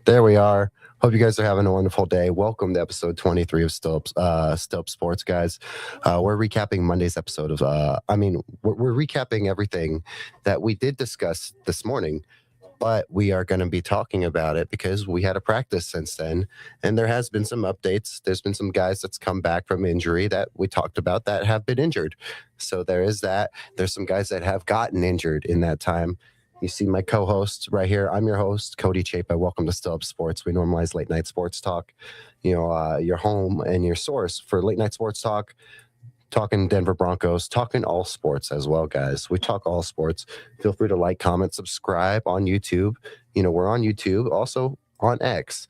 There we are. Hope you guys are having a wonderful day. Welcome to episode 23 of Still Up Sports, guys. We're recapping Monday's episode of, we're recapping everything that we did discuss this morning, but we are going to be talking about it because we had a practice since then, and there has been some updates. There's been some guys that's come back from injury that we talked about that have been injured. So there is that. There's some guys that have gotten injured in that time. You see my co-host right here. I'm your host, Cody Chapa. Welcome to Still Up Sports. We normalize late night sports talk. Your home and your source for late night sports talk, talking Denver Broncos, talking all sports as well, guys. We talk all sports. Feel free to like, comment, subscribe on YouTube. We're on YouTube, also on X.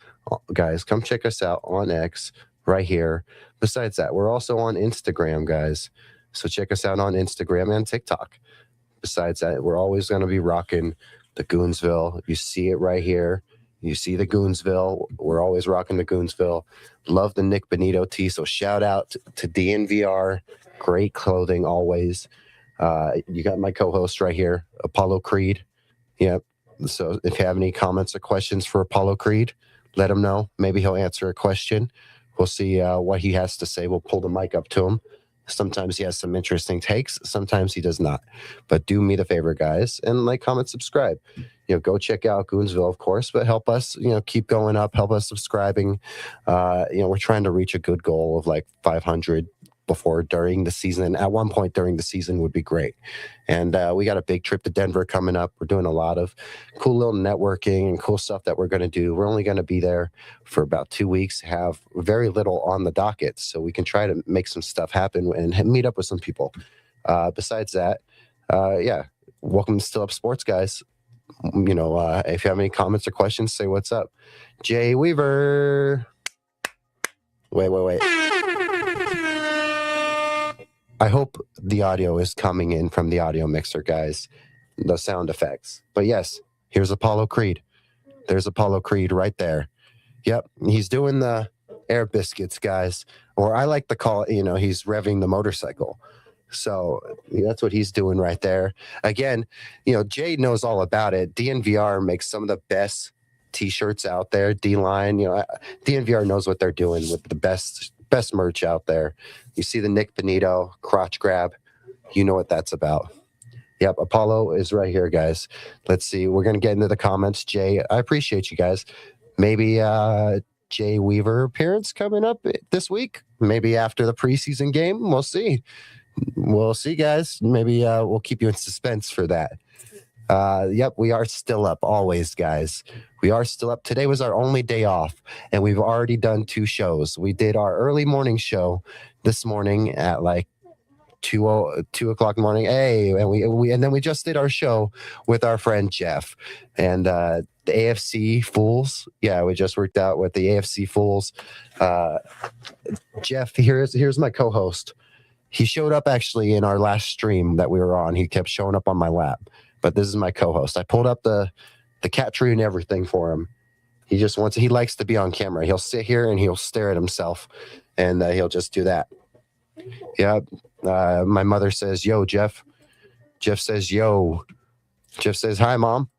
Guys, come check us out on X right here. Besides that, we're also on Instagram, guys. So check us out on Instagram and TikTok. Besides that, we're always going to be rocking the Goonsville. You see it right here. You see the Goonsville. We're always rocking the Goonsville. Love the Nick Benito tee. So shout out to DNVR. Great clothing always. You got my co-host right here, Apollo Creed. Yep. So if you have any comments or questions for Apollo Creed, let him know. Maybe he'll answer a question. We'll see what he has to say. We'll pull the mic up to him. Sometimes he has some interesting takes. Sometimes he does not. But do me the favor, guys, and like, comment, subscribe. Go check out Goonsville, of course, but help us, keep going up. Help us subscribing. We're trying to reach a good goal of like 500 during the season. At one point during the season would be great. And we got a big trip to Denver coming up. We're doing a lot of cool little networking and cool stuff that we're going to do. We're only going to be there for about 2 weeks, have very little on the docket, so we can try to make some stuff happen and meet up with some people. Besides that, welcome to Still Up Sports, guys. If you have any comments or questions, say what's up. Jay Weaver. Wait. I hope the audio is coming in from the audio mixer, guys. The sound effects. But yes, here's Apollo Creed. There's Apollo Creed right there. Yep, he's doing the air biscuits, guys. Or I like to call it, he's revving the motorcycle. So that's what he's doing right there. Again, Jay knows all about it. DNVR makes some of the best T-shirts out there. D-Line, DNVR knows what they're doing with the best merch out there. You see the Nick Benito crotch grab. You know what that's about. Yep, Apollo is right here, guys. Let's see. We're going to get into the comments. Jay, I appreciate you guys. Maybe Jay Weaver appearance coming up this week. Maybe after the preseason game. We'll see. We'll see, guys. Maybe we'll keep you in suspense for that. Yep, we are still up always, guys. We are still up. Today was our only day off, and we've already done 2 shows. We did our early morning show this morning at like 2 o'clock in the morning. Hey, and then we just did our show with our friend Jeff and the AFC Fools. Yeah, we just worked out with the AFC Fools. Jeff, here's my co-host. He showed up actually in our last stream that we were on. He kept showing up on my lap. But this is my co-host. I pulled up the cat tree and everything for him. He likes to be on camera. He'll sit here and he'll stare at himself, and he'll just do that. Yeah. My mother says, "Yo, Jeff." Jeff says, "Yo." Jeff says, "Hi, Mom."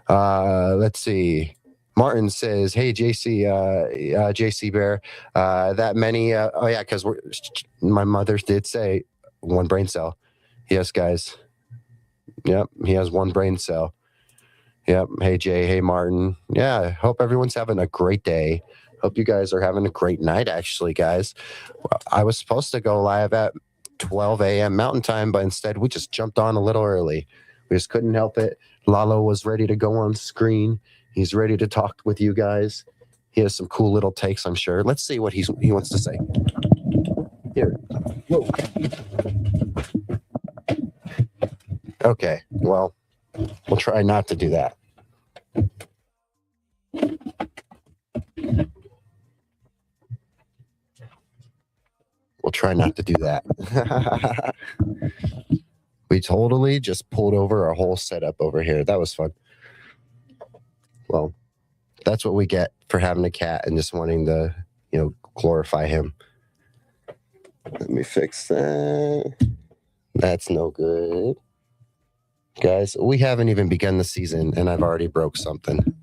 Let's see. Martin says, "Hey, JC Bear. That many? Because my mother did say 1 brain cell. Yes, guys. Yep, he has 1 brain cell. Yep. Hey, Jay. Hey, Martin. Yeah, hope everyone's having a great day. Hope you guys are having a great night, actually, guys. I was supposed to go live at 12 a.m. Mountain Time, but instead we just jumped on a little early. We just couldn't help it. Lalo was ready to go on screen. He's ready to talk with you guys. He has some cool little takes, I'm sure. Let's see what he wants to say. Here. Whoa. Okay, well, we'll try not to do that. We'll try not to do that. We totally just pulled over our whole setup over here. That was fun. Well, that's what we get for having a cat and just wanting to, glorify him. Let me fix that. That's no good. Guys, we haven't even begun the season and I've already broke something.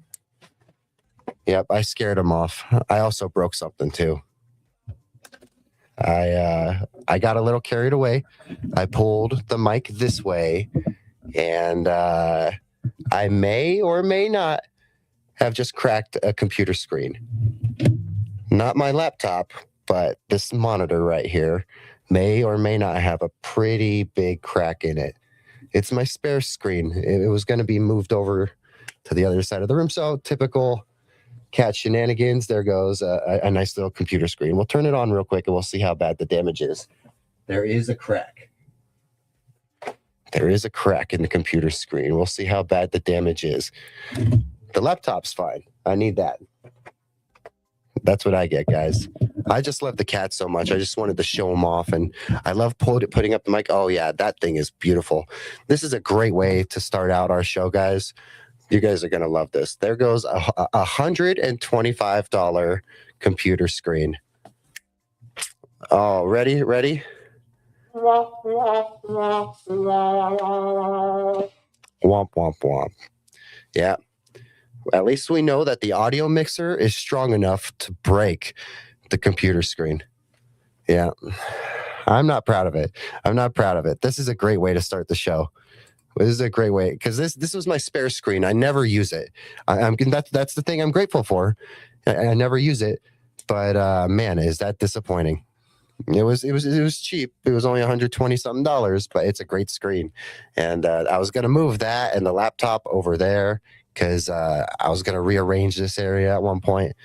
Yep, I scared him off. I also broke something too. I got a little carried away. I pulled the mic this way, and I may or may not have just cracked a computer screen. Not my laptop, but this monitor right here may or may not have a pretty big crack in it. It's my spare screen. It was going to be moved over to the other side of the room. So typical cat shenanigans. There goes a nice little computer screen. We'll turn it on real quick and we'll see how bad the damage is. There is a crack. There is a crack in the computer screen. We'll see how bad the damage is. The laptop's fine. I need that. That's what I get, guys. I just love the cat so much. I just wanted to show him off, and I love putting up the mic. Oh, yeah, that thing is beautiful. This is a great way to start out our show, guys. You guys are going to love this. There goes a $125 computer screen. Oh, ready? Womp, womp, womp. Yeah. At least we know that the audio mixer is strong enough to break the computer screen. Yeah. I'm not proud of it. This is a great way to start the show. This is a great way because this was my spare screen. I never use it. That's the thing I'm grateful for. I never use it, but man, is that disappointing. It was cheap. It was only $120 something, but it's a great screen. And I was gonna move that and the laptop over there because I was gonna rearrange this area at one point.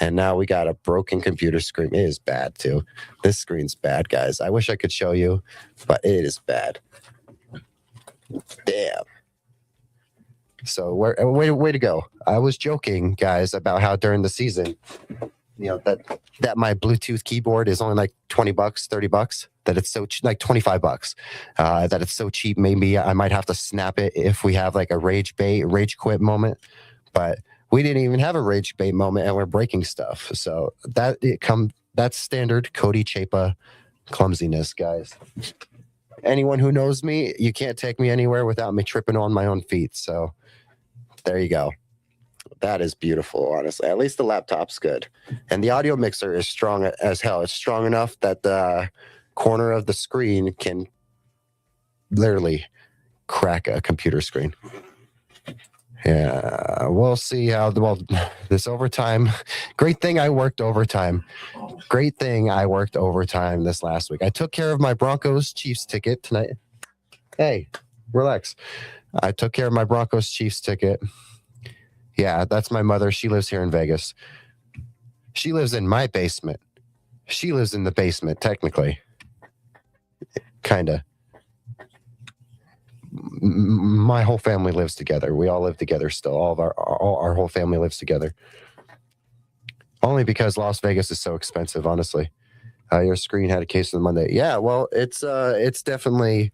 And now we got a broken computer screen. It is bad too. This screen's bad, guys. I wish I could show you, but it is bad. Damn. So way to go. I was joking, guys, about how during the season, that my Bluetooth keyboard is only like $20, $30, that it's so like $25, that it's so cheap. Maybe I might have to snap it if we have like a rage quit moment, but we didn't even have a rage bait moment and we're breaking stuff. So that's standard Cody Chapa clumsiness, guys. Anyone who knows me, you can't take me anywhere without me tripping on my own feet. So there you go. That is beautiful, honestly. At least the laptop's good. And the audio mixer is strong as hell. It's strong enough that the corner of the screen can literally crack a computer screen. Yeah, we'll see how this overtime. Great thing I worked overtime this last week. I took care of my Broncos Chiefs ticket tonight. Hey, relax. I took care of my Broncos Chiefs ticket. Yeah, that's my mother. She lives here in Vegas. She lives in my basement. She lives in the basement, technically. Kinda. My whole family lives together. We all live together still. All our whole family lives together. Only because Las Vegas is so expensive, honestly. Your screen had a case of the Monday. Yeah, well, it's definitely.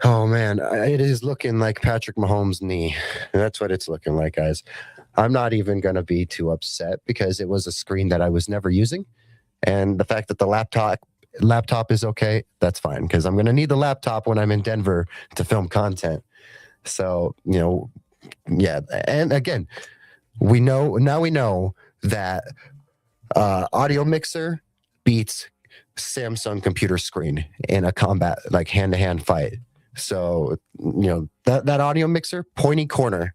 Oh man, it is looking like Patrick Mahomes' knee. That's what it's looking like, guys. I'm not even gonna be too upset because it was a screen that I was never using, and the fact that the laptop is okay, that's fine because I'm gonna need the laptop when I'm in Denver to film content. So yeah. And again, we know that audio mixer beats Samsung computer screen in a combat, like hand-to-hand fight. So that audio mixer, pointy corner,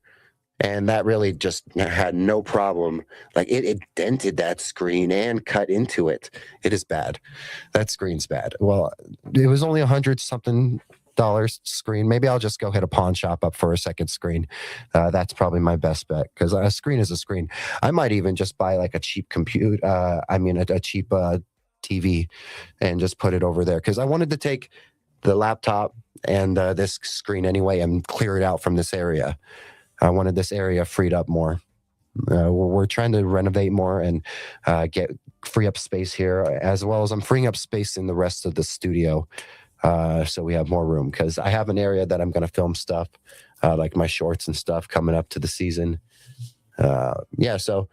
and that really just had no problem. Like it dented that screen and cut into it. It is bad. That screen's bad. Well, it was only $100 something screen. Maybe I'll just go hit a pawn shop up for a second screen. That's probably my best bet because a screen is a screen. I might even just buy like a cheap a cheap TV and just put it over there because I wanted to take the laptop and this screen anyway and clear it out from this area. I wanted this area freed up more. We're trying to renovate more and get free up space here, as well as I'm freeing up space in the rest of the studio, so we have more room, because I have an area that I'm going to film stuff, like my shorts and stuff coming up to the season. Yeah, so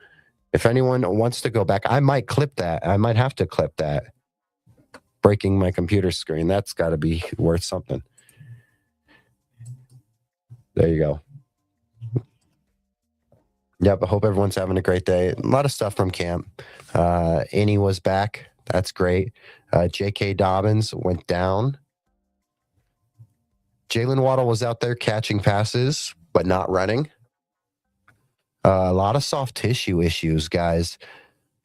if anyone wants to go back, I might clip that. I might have to clip that. Breaking my computer screen. That's got to be worth something. There you go. Yep, I hope everyone's having a great day. A lot of stuff from camp. Innie was back. That's great. J.K. Dobbins went down. Jalen Waddle was out there catching passes, but not running. A lot of soft tissue issues, guys.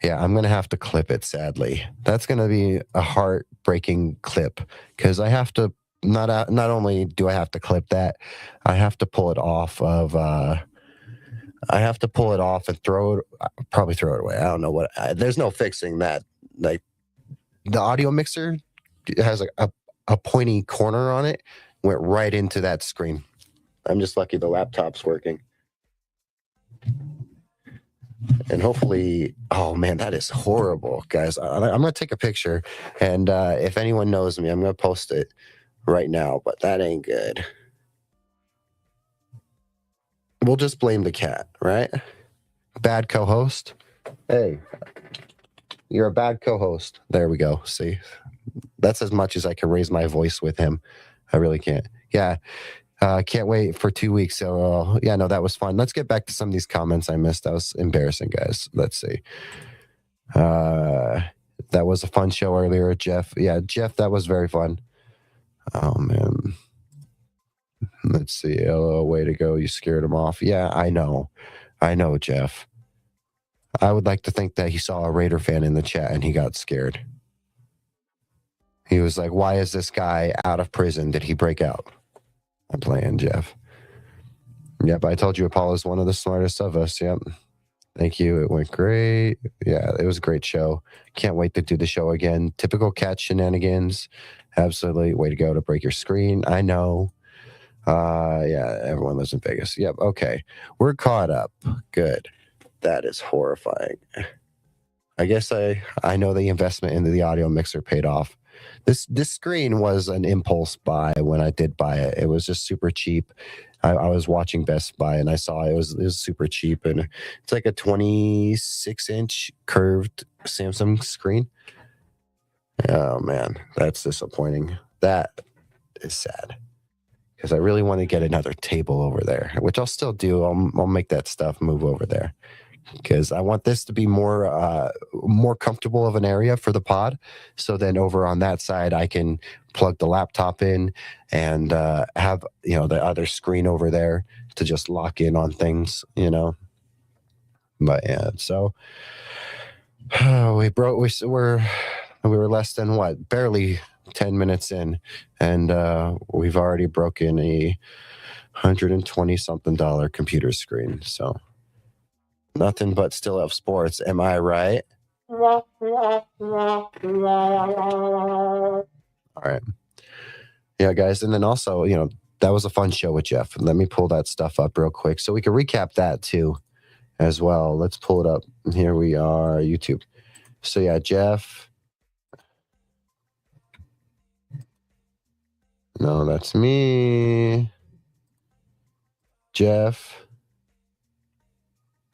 Yeah, I'm going to have to clip it, sadly. That's going to be a heartbreaking clip, because I have to, not only do I have to clip that, I have to pull it off of... I have to pull it off and probably throw it away. I don't know what. There's no fixing that. Like, the audio mixer has a pointy corner on it. Went right into that screen. I'm just lucky the laptop's working. And hopefully, oh man, that is horrible, guys. I'm going to take a picture, and if anyone knows me, I'm going to post it right now, but that ain't good. We'll just blame the cat, right? Bad co-host. Hey, you're a bad co-host. There we go. See, that's as much as I can raise my voice with him. I really can't. Yeah. Can't wait for 2 weeks. So yeah, no, that was fun. Let's get back to some of these comments I missed. That was embarrassing, guys. Let's see. That was a fun show earlier, Jeff. Yeah, Jeff, that was very fun. Oh man. Let's see. LO, way to go. You scared him off. Yeah, I know. I know, Jeff. I would like to think that he saw a Raider fan in the chat and he got scared. He was like, why is this guy out of prison? Did he break out? I'm playing, Jeff. Yep, I told you Apollo's one of the smartest of us. Yep. Thank you. It went great. Yeah, it was a great show. Can't wait to do the show again. Typical cat shenanigans. Absolutely. Way to go to break your screen. I know. Yeah, everyone lives in Vegas. Yep. Okay. We're caught up. Good. That is horrifying. I guess I know the investment into the audio mixer paid off. This screen was an impulse buy when I did buy it. It was just super cheap. I was watching Best Buy and I saw it was super cheap, and it's like a 26-inch curved Samsung screen. Oh man, that's disappointing. That is sad, because I really want to get another table over there, which I'll still do. I'll make that stuff move over there, because I want this to be more comfortable of an area for the pod. So then over on that side, I can plug the laptop in and have the other screen over there to just lock in on things. But yeah, so we were less than barely 10 minutes in, and we've already broken a $120-something computer screen. So nothing but Still Up Sports. Am I right? All right. Yeah, guys. And then also, that was a fun show with Jeff. Let me pull that stuff up real quick so we can recap that too as well. Let's pull it up. Here we are, YouTube. So yeah, Jeff. No, that's me. Jeff.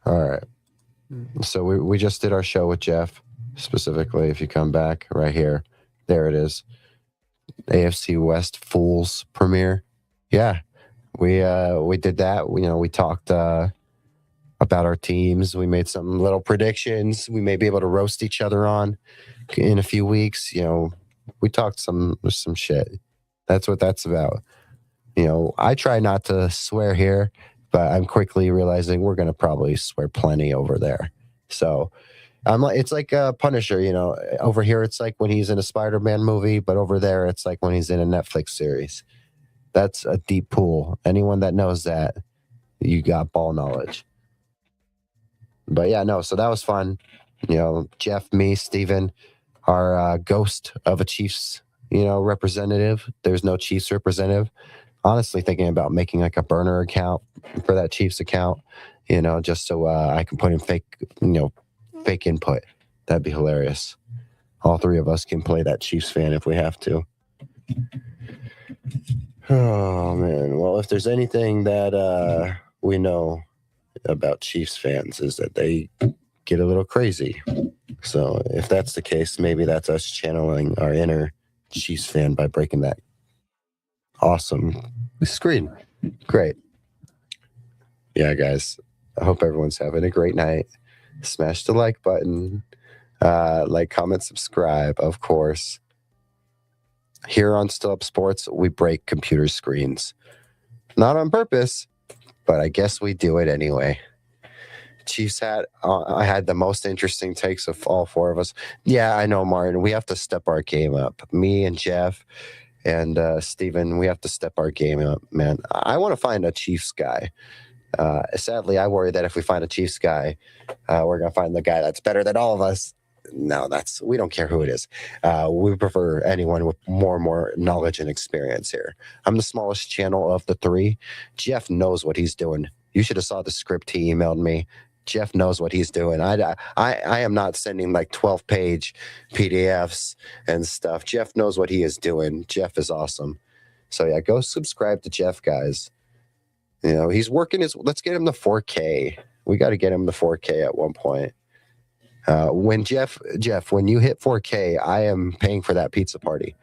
All right. So we just did our show with Jeff, specifically. If you come back right here, there it is. AFC West Fools premiere. Yeah, we did that. We talked about our teams. We made some little predictions. We may be able to roast each other on in a few weeks. We talked some shit. That's what that's about. I try not to swear here, but I'm quickly realizing we're going to probably swear plenty over there. So it's like Punisher, over here it's like when he's in a Spider-Man movie, but over there it's like when he's in a Netflix series. That's a deep pool. Anyone that knows that, you got ball knowledge. But yeah, no, so that was fun. Jeff, me, Steven, our ghost of a Chiefs representative. There's no Chiefs representative. Honestly, thinking about making like a burner account for that Chiefs account, just so I can put in fake input. That'd be hilarious. All three of us can play that Chiefs fan if we have to. Oh man. Well, if there's anything that we know about Chiefs fans is that they get a little crazy. So if that's the case, maybe that's us channeling our inner Chiefs fan by breaking that awesome screen. Great. Yeah, guys. I hope everyone's having a great night. Smash the like button. Like, comment, subscribe, of course. Here on Still Up Sports, we break computer screens. Not on purpose, but I guess we do it anyway. Chiefs hat, I had the most interesting takes of all four of us. Yeah, I know, Martin. We have to step our game up. Me and Jeff and Steven, we have to step our game up, man. I want to find a Chiefs guy. Sadly, I worry that if we find a Chiefs guy, we're going to find the guy that's better than all of us. No, we don't care who it is. We prefer anyone with more knowledge and experience here. I'm the smallest channel of the three. Jeff knows what he's doing. You should have saw the script he emailed me. Jeff knows what he's doing. I am not sending like 12-page PDFs and stuff. Jeff knows what he is doing. Jeff is awesome. So yeah, go subscribe to Jeff, guys. He's working let's get him the 4K. We got to get him the 4K at one point. When Jeff, when you hit 4K, I am paying for that pizza party.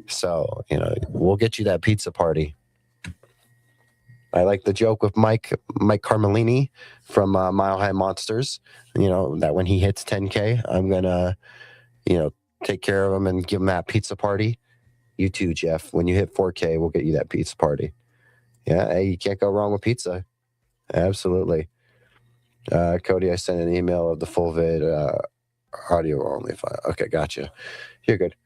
So, we'll get you that pizza party. I like the joke with Mike Carmelini from Mile High Monsters, that when he hits 10K, I'm going to, take care of him and give him that pizza party. You too, Jeff. When you hit 4K, we'll get you that pizza party. Yeah, hey, you can't go wrong with pizza. Absolutely. Cody, I sent an email of the full vid, audio only file. Okay, gotcha. You're good.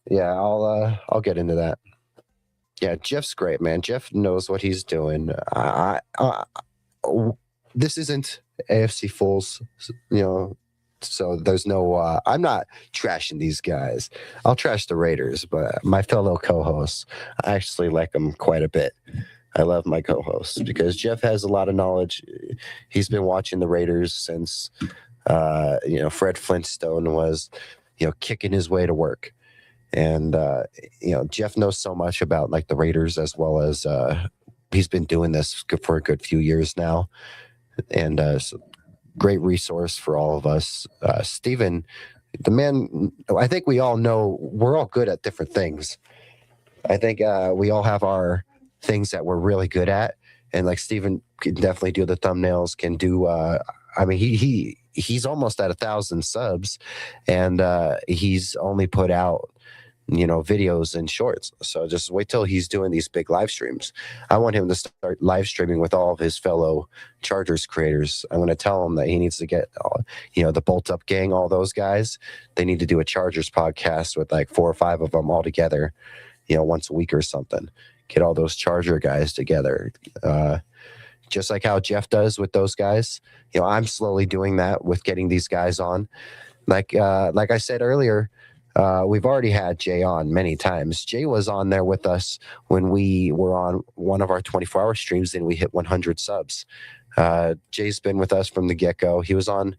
Yeah, I'll get into that. Yeah, Jeff's great, man. Jeff knows what he's doing. This isn't AFC Fools, so there's no. I'm not trashing these guys. I'll trash the Raiders, but my fellow co-hosts, I actually like them quite a bit. I love my co-hosts because Jeff has a lot of knowledge. He's been watching the Raiders since, Fred Flintstone was, kicking his way to work. And, Jeff knows so much about like the Raiders as well as he's been doing this for a good few years now. And so great resource for all of us. Steven, the man, I think we all know we're all good at different things. I think we all have our things that we're really good at. And like Steven can definitely do the thumbnails, can do, he's almost at 1,000 subs and he's only put out, videos and shorts. So just wait till he's doing these big live streams. I want him to start live streaming with all of his fellow Chargers creators. I'm going to tell him that he needs to get, the Bolt Up Gang, all those guys. They need to do a Chargers podcast with like 4 or 5 of them all together, once a week or something. Get all those Charger guys together. Just like how Jeff does with those guys. I'm slowly doing that with getting these guys on. Like I said earlier, we've already had Jay on many times. Jay was on there with us when we were on one of our 24-hour streams and we hit 100 subs. Jay's been with us from the get-go. He was on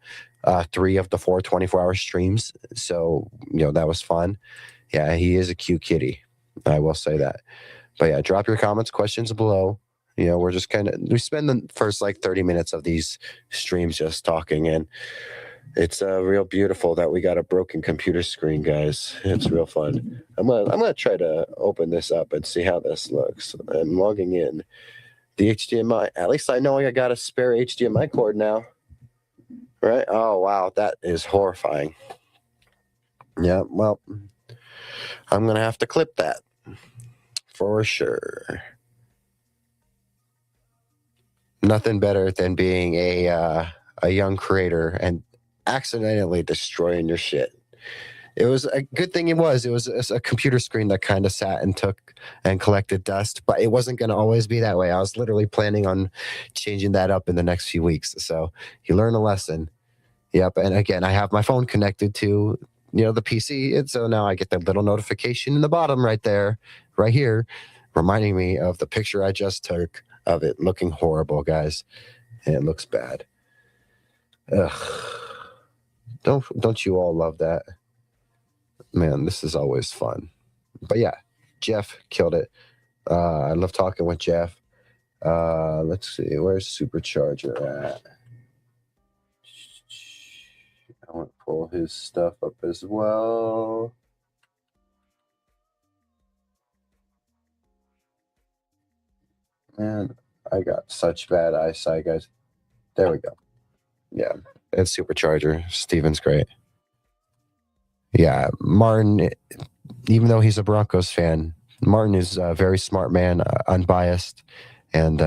3 of the 4 24-hour streams. So, that was fun. Yeah, he is a cute kitty. I will say that. But yeah, drop your comments, questions below. We're just we spend the first like 30 minutes of these streams just talking, and it's real beautiful that we got a broken computer screen, guys. It's real fun. I'm gonna try to open this up and see how this looks. I'm logging in. The HDMI. At least I know I got a spare HDMI cord now. Right? Oh wow, that is horrifying. Yeah, well, I'm gonna have to clip that for sure. Nothing better than being a young creator and accidentally destroying your shit. It was a good thing. It was a computer screen that kind of sat and took and collected dust, but it wasn't going to always be that way. I was literally planning on changing that up in the next few weeks. So you learn a lesson. Yep. And again, I have my phone connected to, the PC. And so now I get that little notification in the bottom right there, right here, reminding me of the picture I just took of it looking horrible, guys. And it looks bad. Ugh. Don't you all love that? Man, this is always fun. But yeah, Jeff killed it. I love talking with Jeff. Let's see, where's Supercharger at? I want to pull his stuff up as well. Man, I got such bad eyesight, guys. There we go. Yeah, and Supercharger. Steven's great. Yeah, Martin, even though he's a Broncos fan, Martin is a very smart man, unbiased, and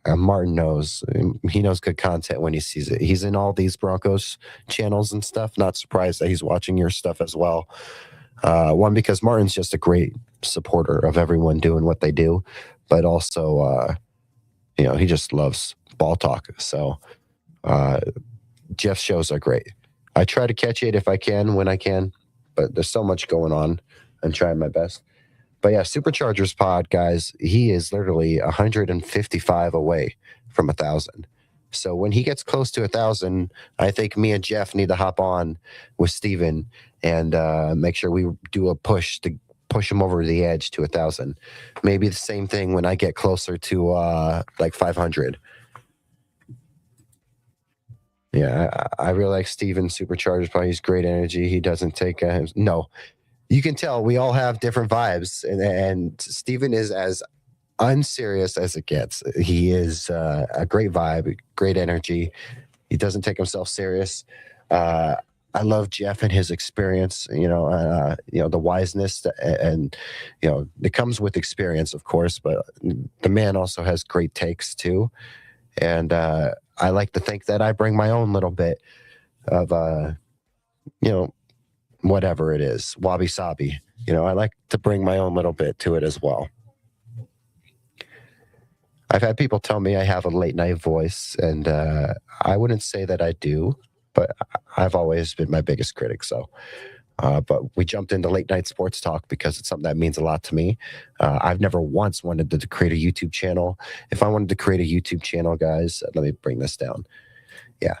Martin knows. He knows good content when he sees it. He's in all these Broncos channels and stuff. Not surprised that he's watching your stuff as well. One, because Martin's just a great supporter of everyone doing what they do, but also, he just loves ball talk. So Jeff's shows are great. I try to catch it if I can, when I can, but there's so much going on. I'm trying my best. But yeah, Superchargers pod, guys, he is literally 155 away from 1,000. So when he gets close to 1,000, I think me and Jeff need to hop on with Steven and make sure we do a push to push him over the edge to 1,000. Maybe the same thing when I get closer to like 500. Yeah, I really like Steven Superchargers pod. He's great energy. He doesn't take no. You can tell we all have different vibes, and Steven is as unserious as it gets. He is a great vibe, great energy. He doesn't take himself serious. I love Jeff and his experience. The wiseness, and it comes with experience, of course. But the man also has great takes too, and I like to think that I bring my own little bit of whatever it is, wabi sabi. I like to bring my own little bit to it as well. I've had people tell me I have a late night voice, and I wouldn't say that I do, but I've always been my biggest critic. So, but we jumped into late night sports talk because it's something that means a lot to me. I've never once wanted to create a YouTube channel. If I wanted to create a YouTube channel, guys, let me bring this down. Yeah.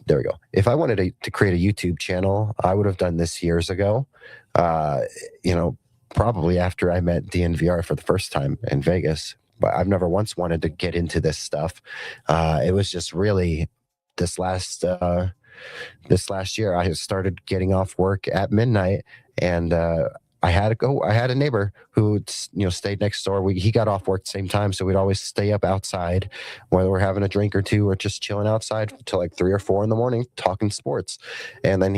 There we go. If I wanted to create a YouTube channel, I would have done this years ago. Probably after I met DNVR for the first time in Vegas. But I've never once wanted to get into this stuff. It was just really this last year. I started getting off work at midnight, and I had a neighbor who stayed next door. He got off work at the same time, so we'd always stay up outside, whether we're having a drink or two or just chilling outside till like 3 or 4 in the morning, talking sports. And then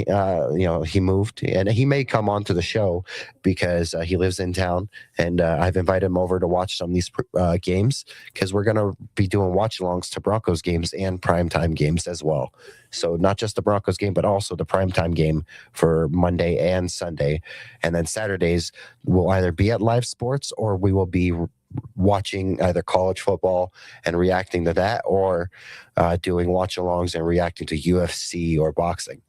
he moved, and he may come on to the show because he lives in town, and I've invited him over to watch some of these games, because we're gonna be doing watch-alongs to Broncos games and primetime games as well. So not just the Broncos game, but also the primetime game for Monday and Sunday. And then Saturdays will either be at Live Sports, or we will be watching either college football and reacting to that, or doing watch-alongs and reacting to UFC or boxing.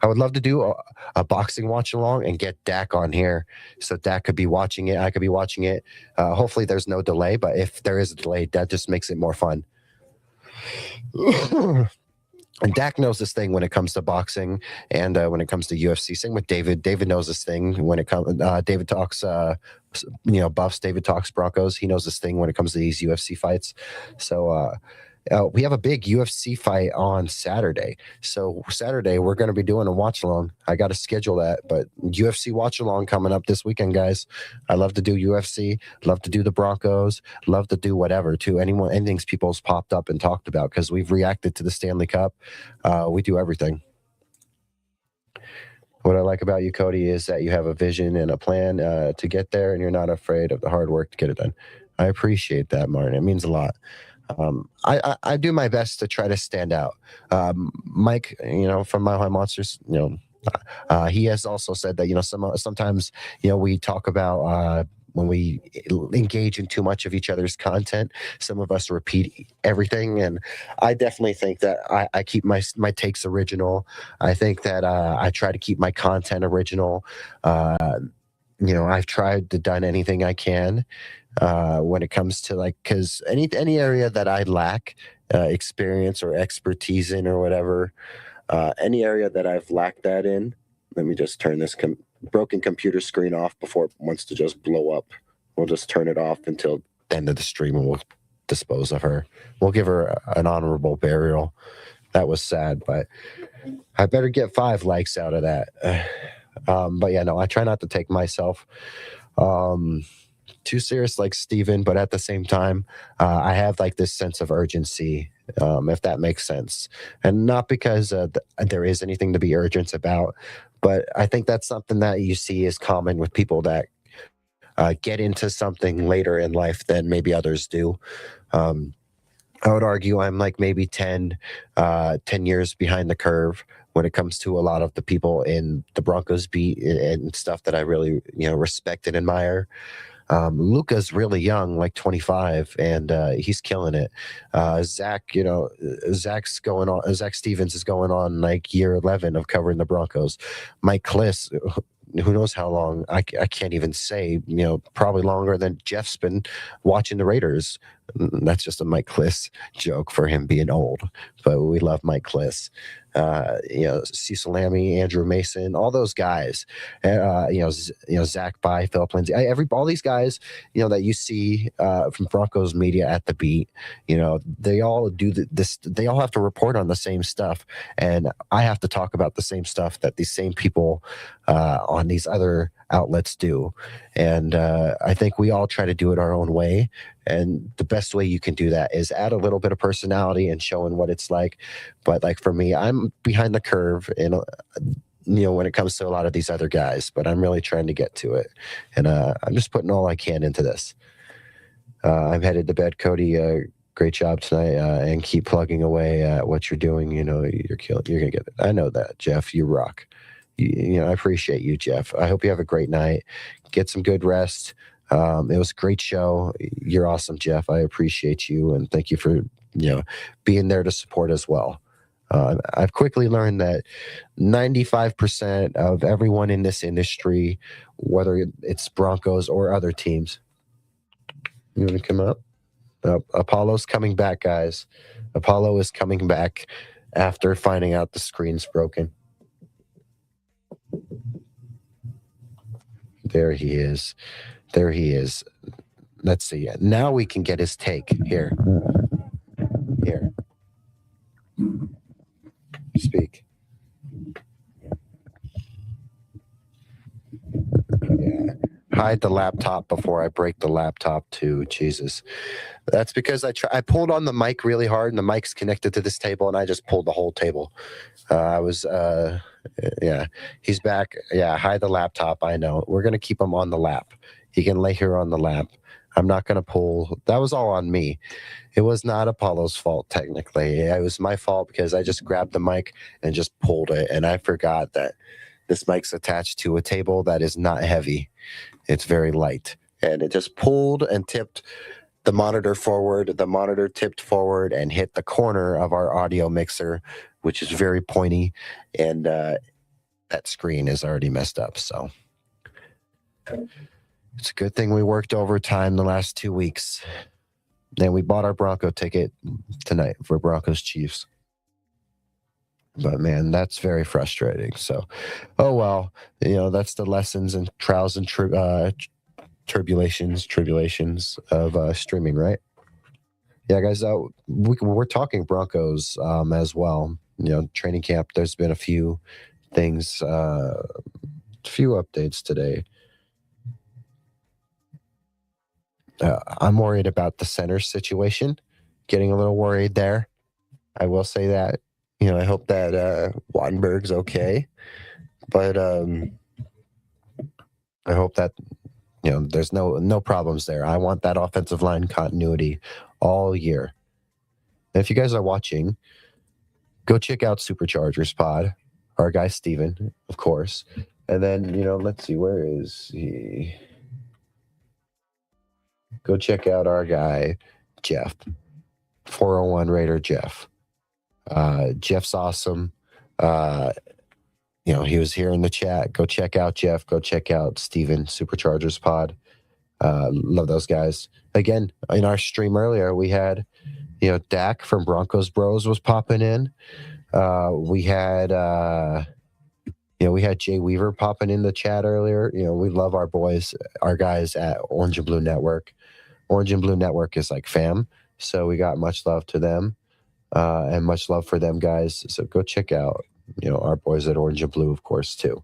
I would love to do a boxing watch-along and get Dak on here, so Dak could be watching it. I could be watching it. Hopefully there's no delay, but if there is a delay, that just makes it more fun. And Dak knows this thing when it comes to boxing, and when it comes to UFC. Same with David. David knows this thing when it comes. David talks, buffs. David talks Broncos. He knows this thing when it comes to these UFC fights. So we have a big UFC fight on Saturday. So Saturday we're going to be doing a watch along. I got to schedule that, but UFC watch along coming up this weekend, guys. I love to do UFC. Love to do the Broncos. Love to do whatever to anything people's popped up and talked about, because we've reacted to the Stanley Cup. We do everything. What I like about you, Cody, is that you have a vision and a plan to get there, and you're not afraid of the hard work to get it done. I appreciate that, Martin. It means a lot. I do my best to try to stand out. Mike, from Mile High Monsters, he has also said that, sometimes, we talk about, when we engage in too much of each other's content, some of us repeat everything. And I definitely think that I keep my takes original. I think that I try to keep my content original. I've tried to done anything I can when it comes to like, because any area that I lack experience or expertise in or whatever, any area that I've lacked that in. Let me just turn this broken computer screen off before it wants to just blow up. We'll just turn it off until the end of the stream, and we'll dispose of her. We'll give her an honorable burial. That was sad, but I better get 5 likes out of that. But yeah, no, I try not to take myself too serious like Steven, but at the same time, I have like this sense of urgency, if that makes sense. And not because there is anything to be urgent about, but I think that's something that you see is common with people that get into something later in life than maybe others do. I would argue I'm like maybe 10 years behind the curve when it comes to a lot of the people in the Broncos beat and stuff that I really, respect and admire. Luca's really young, like 25, and he's killing it. Zach, Zach Stevens is going on like year 11 of covering the Broncos. Mike Kliss, who knows how long? I can't even say. Probably longer than Jeff's been watching the Raiders. That's just a Mike Kliss joke for him being old, but we love Mike Kliss. Cecil Lammey, Andrew Mason, all those guys. Zach By, Philip Lindsay, all these guys, that you see from Broncos media at the beat. They all do this. They all have to report on the same stuff, and I have to talk about the same stuff that these same people on these other outlets do. And I think we all try to do it our own way. And the best way you can do that is add a little bit of personality and showing what it's like. But like for me, I'm behind the curve and when it comes to a lot of these other guys, but I'm really trying to get to it. And I'm just putting all I can into this. I'm headed to bed, Cody. Great job tonight, and keep plugging away at what you're doing. You're gonna get it. I know that, Jeff. You rock. I appreciate you, Jeff. I hope you have a great night. Get some good rest. It was a great show. You're awesome, Jeff. I appreciate you, and thank you for being there to support as well. I've quickly learned that 95% of everyone in this industry, whether it's Broncos or other teams, you want to come up? Apollo's coming back, guys. Apollo is coming back after finding out the screen's broken. There he is. There he is. Let's see. Now we can get his take. Here. Speak. Yeah. Hide the laptop before I break the laptop too. Jesus. That's because I pulled on the mic really hard, and the mic's connected to this table, and I just pulled the whole table. Yeah, he's back. Yeah, hide the laptop. I know. We're going to keep him on the lap. He can lay here on the lap. I'm not going to pull. That was all on me. It was not Apollo's fault, technically. It was my fault because I just grabbed the mic and just pulled it, and I forgot that this mic's attached to a table that is not heavy. It's very light, and it just pulled and tipped the monitor forward. The monitor tipped forward and hit the corner of our audio mixer, which is very pointy, and that screen is already messed up. So it's a good thing we worked overtime the last 2 weeks. Then we bought our Bronco ticket tonight for Broncos Chiefs. But man, that's very frustrating. So, oh well, that's the lessons and trials and tribulations of streaming, right? Yeah, guys, we're talking Broncos as well. Training camp. There's been a few things, few updates today. I'm worried about the center situation. Getting a little worried there. I will say that. I hope that Wattenberg's okay, but I hope that there's no problems there. I want that offensive line continuity all year. And if you guys are watching, go check out Superchargers Pod, our guy Steven, of course. And then, let's see, where is he? go check out our guy, Jeff, 401 Raider Jeff. Jeff's awesome. He was here in the chat. Go check out Jeff. Go check out Steven, Superchargers Pod. Love those guys. Again, in our stream earlier, we had, Dak from Broncos Bros was popping in. We had Jay Weaver popping in the chat earlier. We love our boys, our guys at Orange and Blue Network. Orange and Blue Network is like fam, so we got much love to them, and much love for them guys. So go check out, our boys at Orange and Blue, of course, too.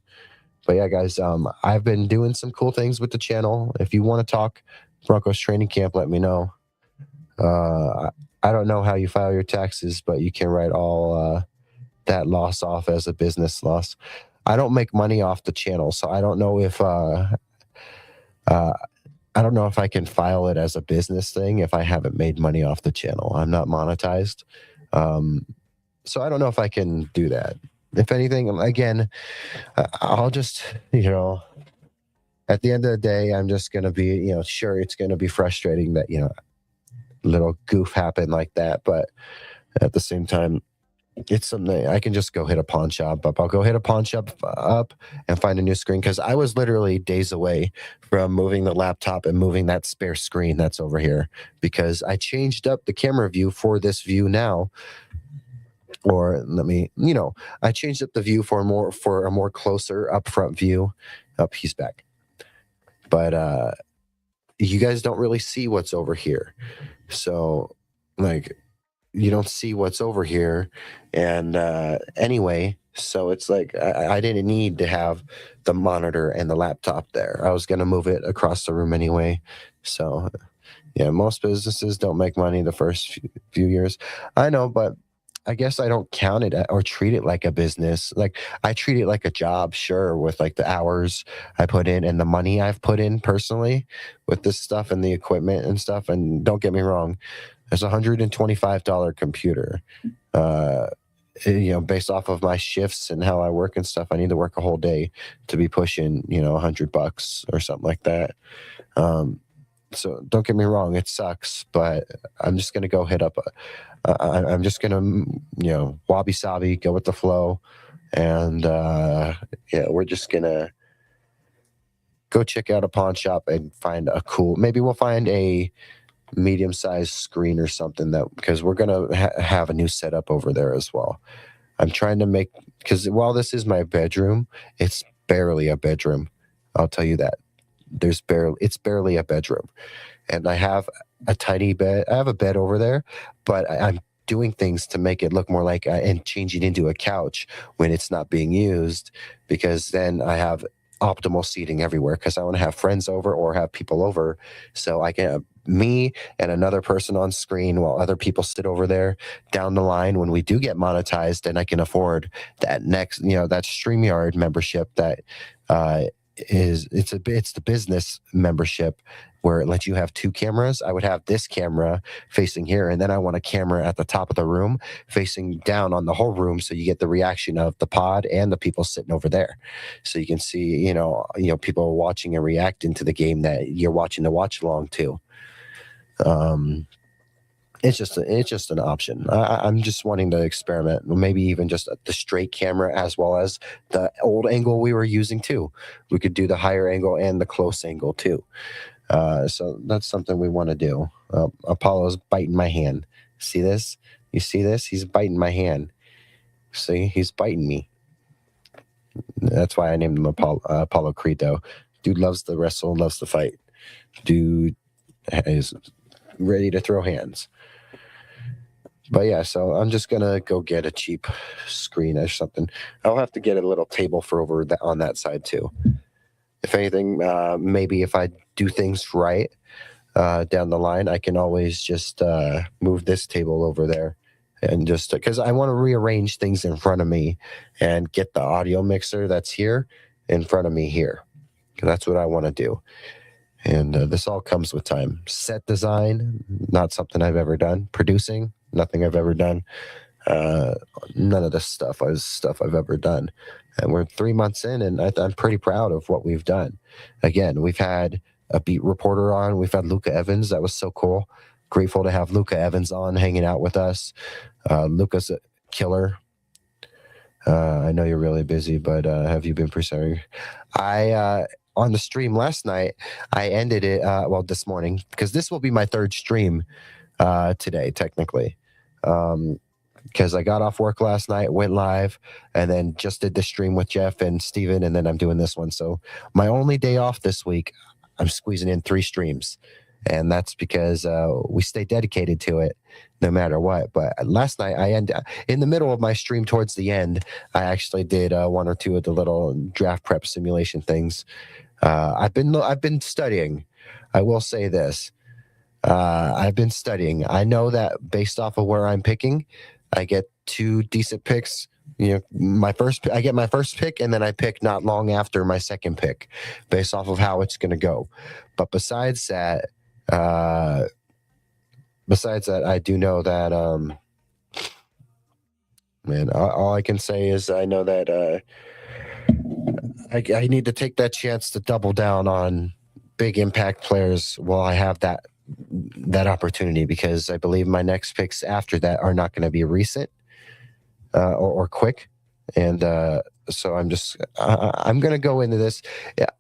But yeah, guys, I've been doing some cool things with the channel. If you want to talk Broncos training camp, let me know. I don't know how you file your taxes, but you can write all that loss off as a business loss. I don't make money off the channel, so I don't know if I can file it as a business thing if I haven't made money off the channel. I'm not monetized, so I don't know if I can do that. If anything, again, I'll just, at the end of the day, I'm just going to be, sure, it's going to be frustrating that, little goof happened like that. But at the same time, it's something I can just go hit a pawn shop up. I'll go hit a pawn shop up and find a new screen, because I was literally days away from moving the laptop and moving that spare screen that's over here, because I changed up the camera view for this view now. Or I changed up the view for a more closer upfront view. He's back. But you guys don't really see what's over here. So you don't see what's over here. And anyway, so it's like I didn't need to have the monitor and the laptop there. I was going to move it across the room anyway. So yeah, most businesses don't make money the first few years. I know, but I guess I don't count it or treat it like a business. Like, I treat it like a job, sure, with like the hours I put in and the money I've put in personally with this stuff and the equipment and stuff. And don't get me wrong, there's a $125 computer. Based off of my shifts and how I work and stuff, I need to work a whole day to be pushing, $100 or something like that. So don't get me wrong, it sucks, but I'm just going to go hit up. I'm just going to, wabi-sabi, go with the flow. And we're just going to go check out a pawn shop and find maybe we'll find a medium-sized screen or something, because we're going to have a new setup over there as well. I'm trying to because while this is my bedroom, it's barely a bedroom. I'll tell you that. It's barely a bedroom. And I have a tiny bed. I have a bed over there, but I'm doing things to make it look more like and change it into a couch when it's not being used, because then I have optimal seating everywhere, because I want to have friends over or have people over, so I can have me and another person on screen while other people sit over there down the line when we do get monetized, and I can afford that next, that StreamYard membership that it's the business membership where it lets you have two cameras. I would have this camera facing here, and then I want a camera at the top of the room facing down on the whole room, so you get the reaction of the pod and the people sitting over there, so you can see people watching and reacting to the game that you're watching to watch along to. It's just an option. I'm just wanting to experiment, maybe even just the straight camera as well as the old angle we were using too. We could do the higher angle and the close angle too. So that's something we want to do. Apollo's biting my hand. See this? You see this? He's biting my hand. See, he's biting me. That's why I named him Apollo Creed, though. Dude loves to wrestle, loves to fight. Dude is ready to throw hands. But yeah, so I'm just gonna go get a cheap screen or something. I'll have to get a little table for over on that side too. If anything, maybe if I do things right down the line, I can always just move this table over there, and just because I want to rearrange things in front of me and get the audio mixer that's here in front of me here. That's what I want to do. And this all comes with time. Set design, not something I've ever done. Producing, nothing I've ever done. None of this stuff is stuff I've ever done. And we're 3 months in, and I'm pretty proud of what we've done. Again, we've had a beat reporter on. We've had Luca Evans. That was so cool. Grateful to have Luca Evans on hanging out with us. Luca's a killer. I know you're really busy, but have you been pursuing? On the stream last night, I ended it, this morning, because this will be my third stream today, technically. Because I got off work last night, went live, and then just did the stream with Jeff and Steven, and then I'm doing this one. So my only day off this week, I'm squeezing in 3 streams. And that's because we stay dedicated to it no matter what. But last night, in the middle of my stream towards the end, I actually did 1 or 2 of the little draft prep simulation things. I've been studying. I will say this. I've been studying. I know that based off of where I'm picking, I get 2 decent picks. You know, I get my first pick, and then I pick not long after my second pick, based off of how it's going to go. But besides that, I do know that, man, all I can say is I know that I need to take that chance to double down on big impact players while I have that opportunity, because I believe my next picks after that are not going to be recent or quick. And so I'm going to go into this.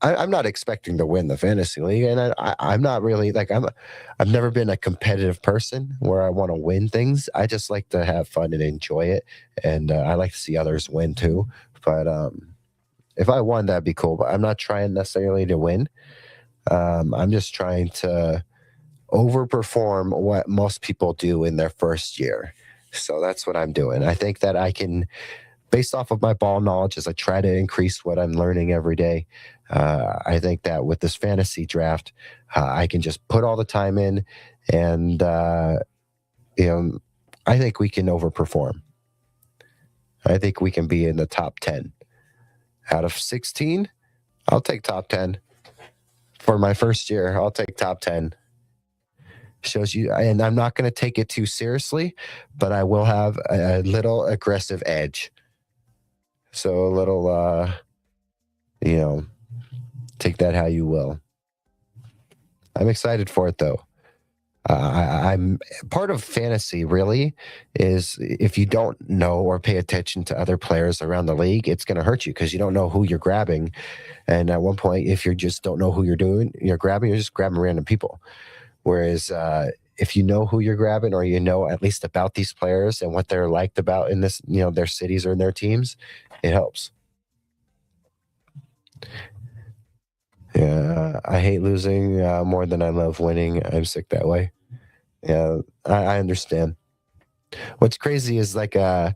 I'm not expecting to win the fantasy league, and I'm not really I've never been a competitive person where I want to win things. I just like to have fun and enjoy it, and I like to see others win too. But if I won, that'd be cool. But I'm not trying necessarily to win. I'm just trying to overperform what most people do in their first year. So that's what I'm doing. I think that I can, based off of my ball knowledge, as I try to increase what I'm learning every day, I think that with this fantasy draft, I can just put all the time in, and I think we can overperform. I think we can be in the top 10. Out of 16, I'll take top 10. For my first year, I'll take top 10. Shows you, and I'm not going to take it too seriously, but I will have a little aggressive edge. So a little, take that how you will. I'm excited for it, though. I'm part of fantasy, really, is if you don't know or pay attention to other players around the league, it's going to hurt you because you don't know who you're grabbing. And at one point, if you just don't know who you're grabbing, you're just grabbing random people. Whereas if you know who you're grabbing, or you know at least about these players and what they're liked about in this, their cities or in their teams, it helps. Yeah, I hate losing more than I love winning. I'm sick that way. Yeah, I understand. What's crazy is I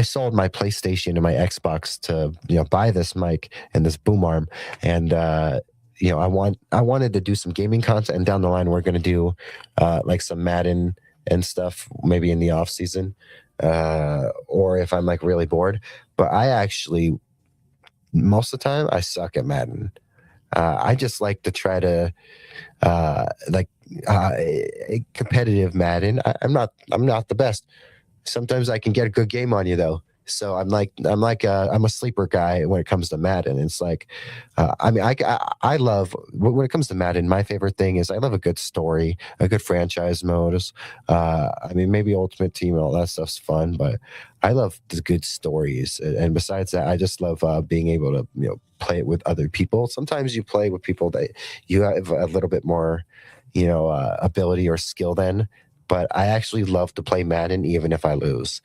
sold my PlayStation and my Xbox to buy this mic and this boom arm, and I wanted to do some gaming content, and down the line we're going to do some Madden and stuff, maybe in the off season, or if I'm really bored. But I actually, most of the time, I suck at Madden. I just like to try to competitive Madden. I'm not the best. Sometimes I can get a good game on you though. So I'm a sleeper guy when it comes to Madden. It's I love, when it comes to Madden, my favorite thing is I love a good story, a good franchise mode. Maybe Ultimate Team and all that stuff's fun, but I love the good stories. And besides that, I just love being able to play it with other people. Sometimes you play with people that you have a little bit more ability or skill than, but I actually love to play Madden even if I lose.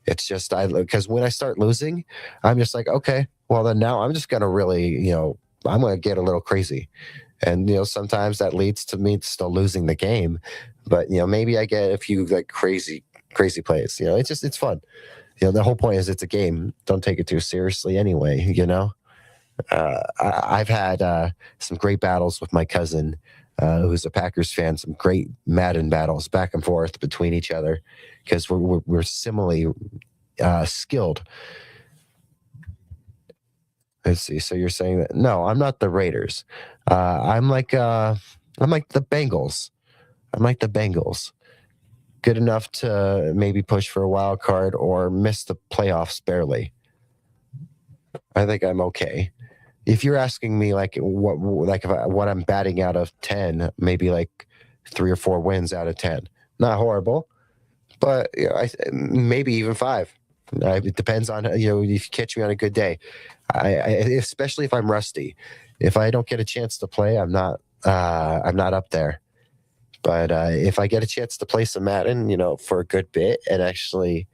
It's just because when I start losing, I'm just like, okay, well then now I'm just gonna really, I'm gonna get a little crazy, and sometimes that leads to me still losing the game, but maybe I get a few crazy plays. It's fun. The whole point is it's a game. Don't take it too seriously anyway. I've had some great battles with my cousin, who's a Packers fan, some great Madden battles back and forth between each other because we're similarly skilled. Let's see. So you're saying that? No, I'm not the Raiders. I'm like the Bengals. I'm like the Bengals. Good enough to maybe push for a wild card or miss the playoffs barely. I think I'm okay. if you're asking me like what I'm batting out of 10, maybe like 3 or 4 wins out of 10. Not horrible, but maybe even 5. It depends on if you catch me on a good day. Especially if I'm rusty. If I don't get a chance to play, I'm not up there. But if I get a chance to play some Madden, for a good bit and actually,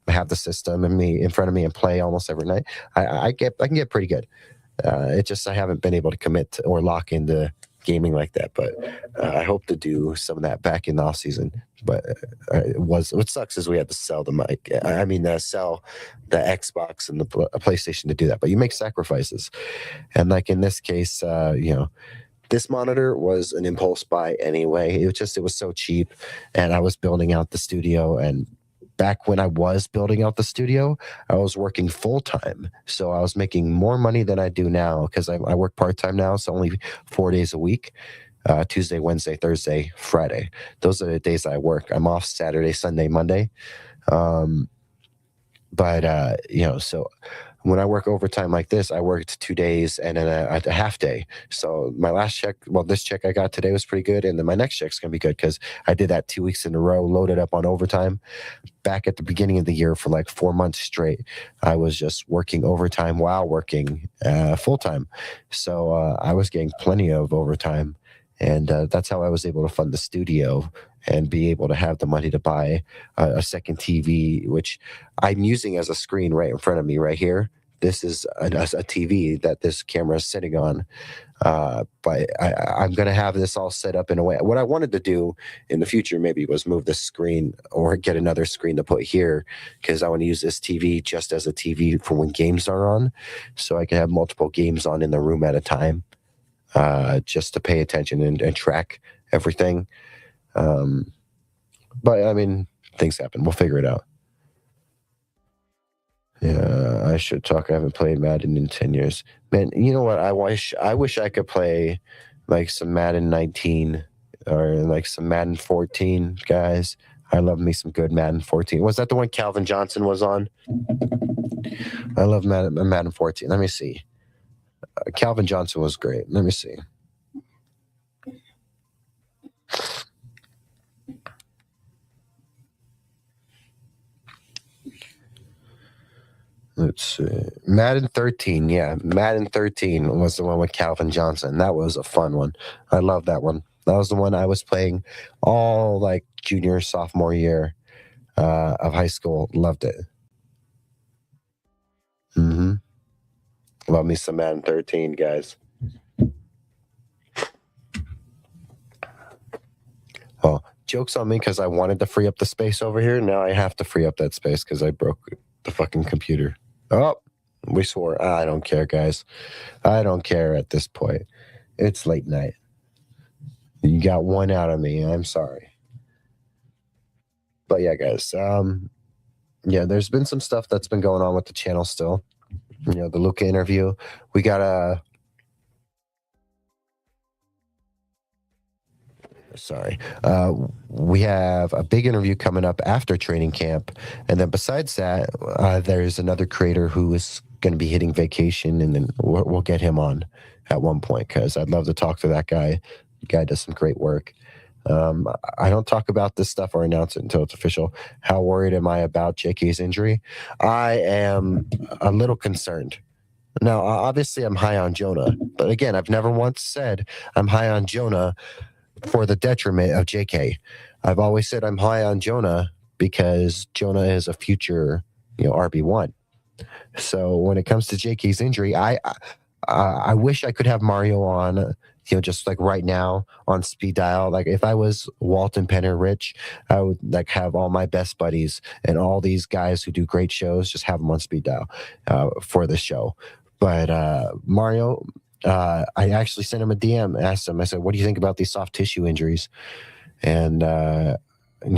have the system and me in front of me and play almost every night, I can get pretty good. It's just I haven't been able to commit or lock into gaming like that. But I hope to do some of that back in the off season. But what sucks is we had to sell the mic. I mean, sell the Xbox and the PlayStation to do that. But you make sacrifices, and like in this case, this monitor was an impulse buy anyway. It was so cheap, and I was building out the studio. And back when I was building out the studio, I was working full time, so I was making more money than I do now because I work part time now. So only 4 days a week. Tuesday, Wednesday, Thursday, Friday. Those are the days I work. I'm off Saturday, Sunday, Monday. So when I work overtime like this, I worked 2 days and then a half day. So my last check, this check I got today was pretty good. And then my next check's going to be good because I did that 2 weeks in a row, loaded up on overtime. Back at the beginning of the year for like 4 months straight, I was just working overtime while working full time. So I was getting plenty of overtime. And that's how I was able to fund the studio and be able to have the money to buy a second TV, which I'm using as a screen right in front of me right here. This is a TV that this camera is sitting on. But I'm going to have this all set up in a way. What I wanted to do in the future maybe was move this screen or get another screen to put here because I want to use this TV just as a TV for when games are on. So I can have multiple games on in the room at a time. Just to pay attention and track everything. But I mean, things happen. We'll figure it out. Yeah, I should talk. I haven't played Madden in 10 years. Man, you know what? I wish I could play like some Madden 19 or like some Madden 14, guys. I love me some good Madden 14. Was that the one Calvin Johnson was on? I love Madden 14. Let me see. Calvin Johnson was great. Let me see. Let's see. Madden 13. Yeah, Madden 13 was the one with Calvin Johnson. That was a fun one. I love that one. That was the one I was playing all like junior, sophomore year of high school. Loved it. Love me some Madden 13, guys. Well, joke's on me because I wanted to free up the space over here. Now I have to free up that space because I broke the fucking computer. Oh, we swore. I don't care, guys. I don't care at this point. It's late night. You got one out of me. I'm sorry. But yeah, guys. There's been some stuff that's been going on with the channel still. The Luka interview. We got we have a big interview coming up after training camp. And then besides that, there's another creator who is going to be hitting vacation, and then we'll get him on at one point because I'd love to talk to that guy. The guy does some great work. I don't talk about this stuff or announce it until it's official. How worried am I about JK's injury? I am a little concerned. Now, obviously, I'm high on Jonah. But again, I've never once said I'm high on Jonah for the detriment of JK. I've always said I'm high on Jonah because Jonah is a future, RB1. So when it comes to JK's injury, I wish I could have Mario on, just like right now on speed dial. Like if I was Walton Penner Rich, I would like have all my best buddies and all these guys who do great shows, just have them on speed dial for the show. But Mario, I actually sent him a DM, asked him, I said, what do you think about these soft tissue injuries? And,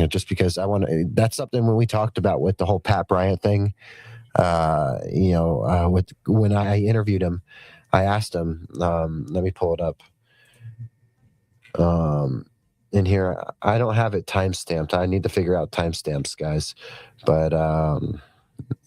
just because that's something when we talked about with the whole Pat Bryant thing, when I interviewed him, I asked him, let me pull it up. In here, I don't have it timestamped. I need to figure out timestamps, guys. But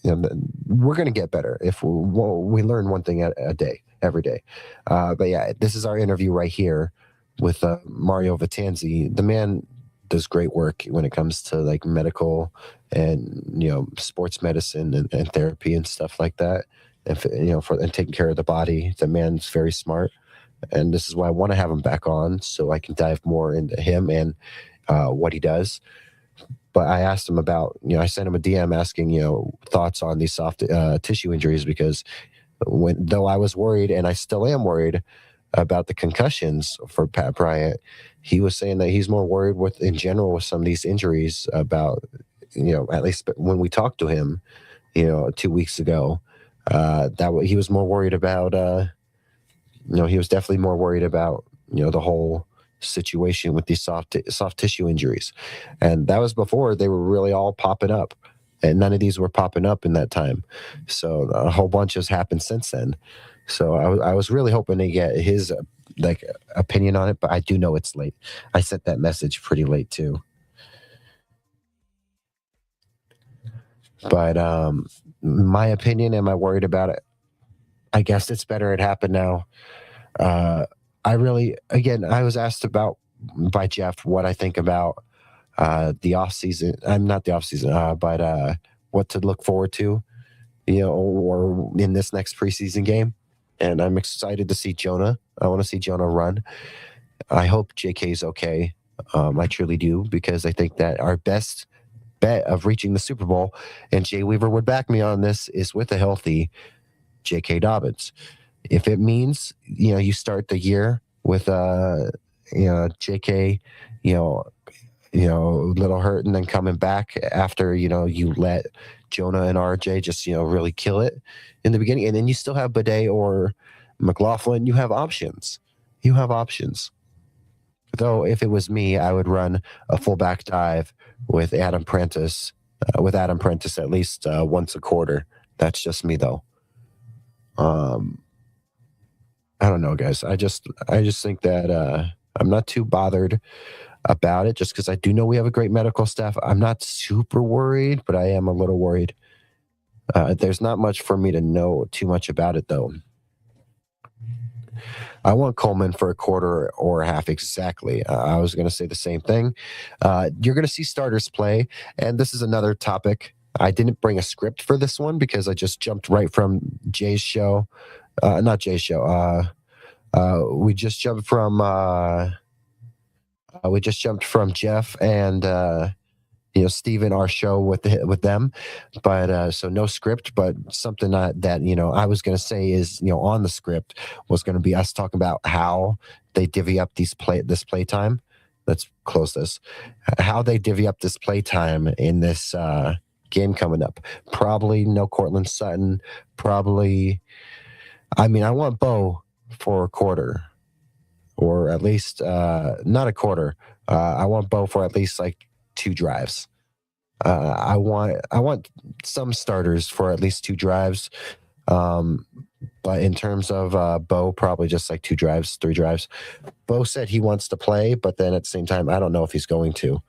we're going to get better if we learn one thing a day, every day. But yeah, this is our interview right here with Mario Vitanzi. The man does great work when it comes to like medical and sports medicine and therapy and stuff like that. And and taking care of the body. The man's very smart, and this is why I want to have him back on so I can dive more into him and what he does. But I asked him about, I sent him a DM asking, thoughts on these soft tissue injuries because though I was worried and I still am worried about the concussions for Pat Bryant, he was saying that he's more worried in general with some of these injuries about, at least when we talked to him, 2 weeks ago, he was more worried about, he was definitely more worried about, the whole situation with these soft tissue injuries. And that was before they were really all popping up. And none of these were popping up in that time. So a whole bunch has happened since then. So I was really hoping to get his opinion on it, but I do know it's late. I sent that message pretty late too. But my opinion, am I worried about it? I guess it's better it happened now. Uh, I was asked about by Jeff what I think about the off season. I'm not the off season, but what to look forward to, or in this next preseason game. And I'm excited to see Jonah. I want to see Jonah run. I hope JK is okay. I truly do, because I think that our best bet of reaching the Super Bowl, and Jay Weaver would back me on this, is with a healthy J.K. Dobbins. If it means you start the year with J.K. Little hurt, and then coming back after you let Jonah and RJ just really kill it in the beginning, and then you still have Bidet or McLaughlin. You have options. You have options. Though, if it was me, I would run a fullback dive with Adam Prentice. At least once a quarter. That's just me, though. I don't know, guys. I just think that I'm not too bothered about it, just because I do know we have a great medical staff. I'm not super worried, but I am a little worried. There's not much for me to know too much about it, though. I want Coleman for a quarter or a half exactly. I was going to say the same thing. You're going to see starters play, and this is another topic. I didn't bring a script for this one because I just jumped right from Jay's show. Not Jay's show. We just jumped from Jeff and Steven, our show with them. But so no script, but something that I was going to say is on the script was going to be us talking about how they divvy up this play time. Let's close this. How they divvy up this play time in this game coming up. Probably no Cortland Sutton. Probably. I mean, I want Bo for a quarter, or at least not a quarter. I want Bo for at least like 2 drives. I want some starters for at least 2 drives. But in terms of Bo, probably just like 2 drives, 3 drives. Bo said he wants to play, but then at the same time, I don't know if he's going to.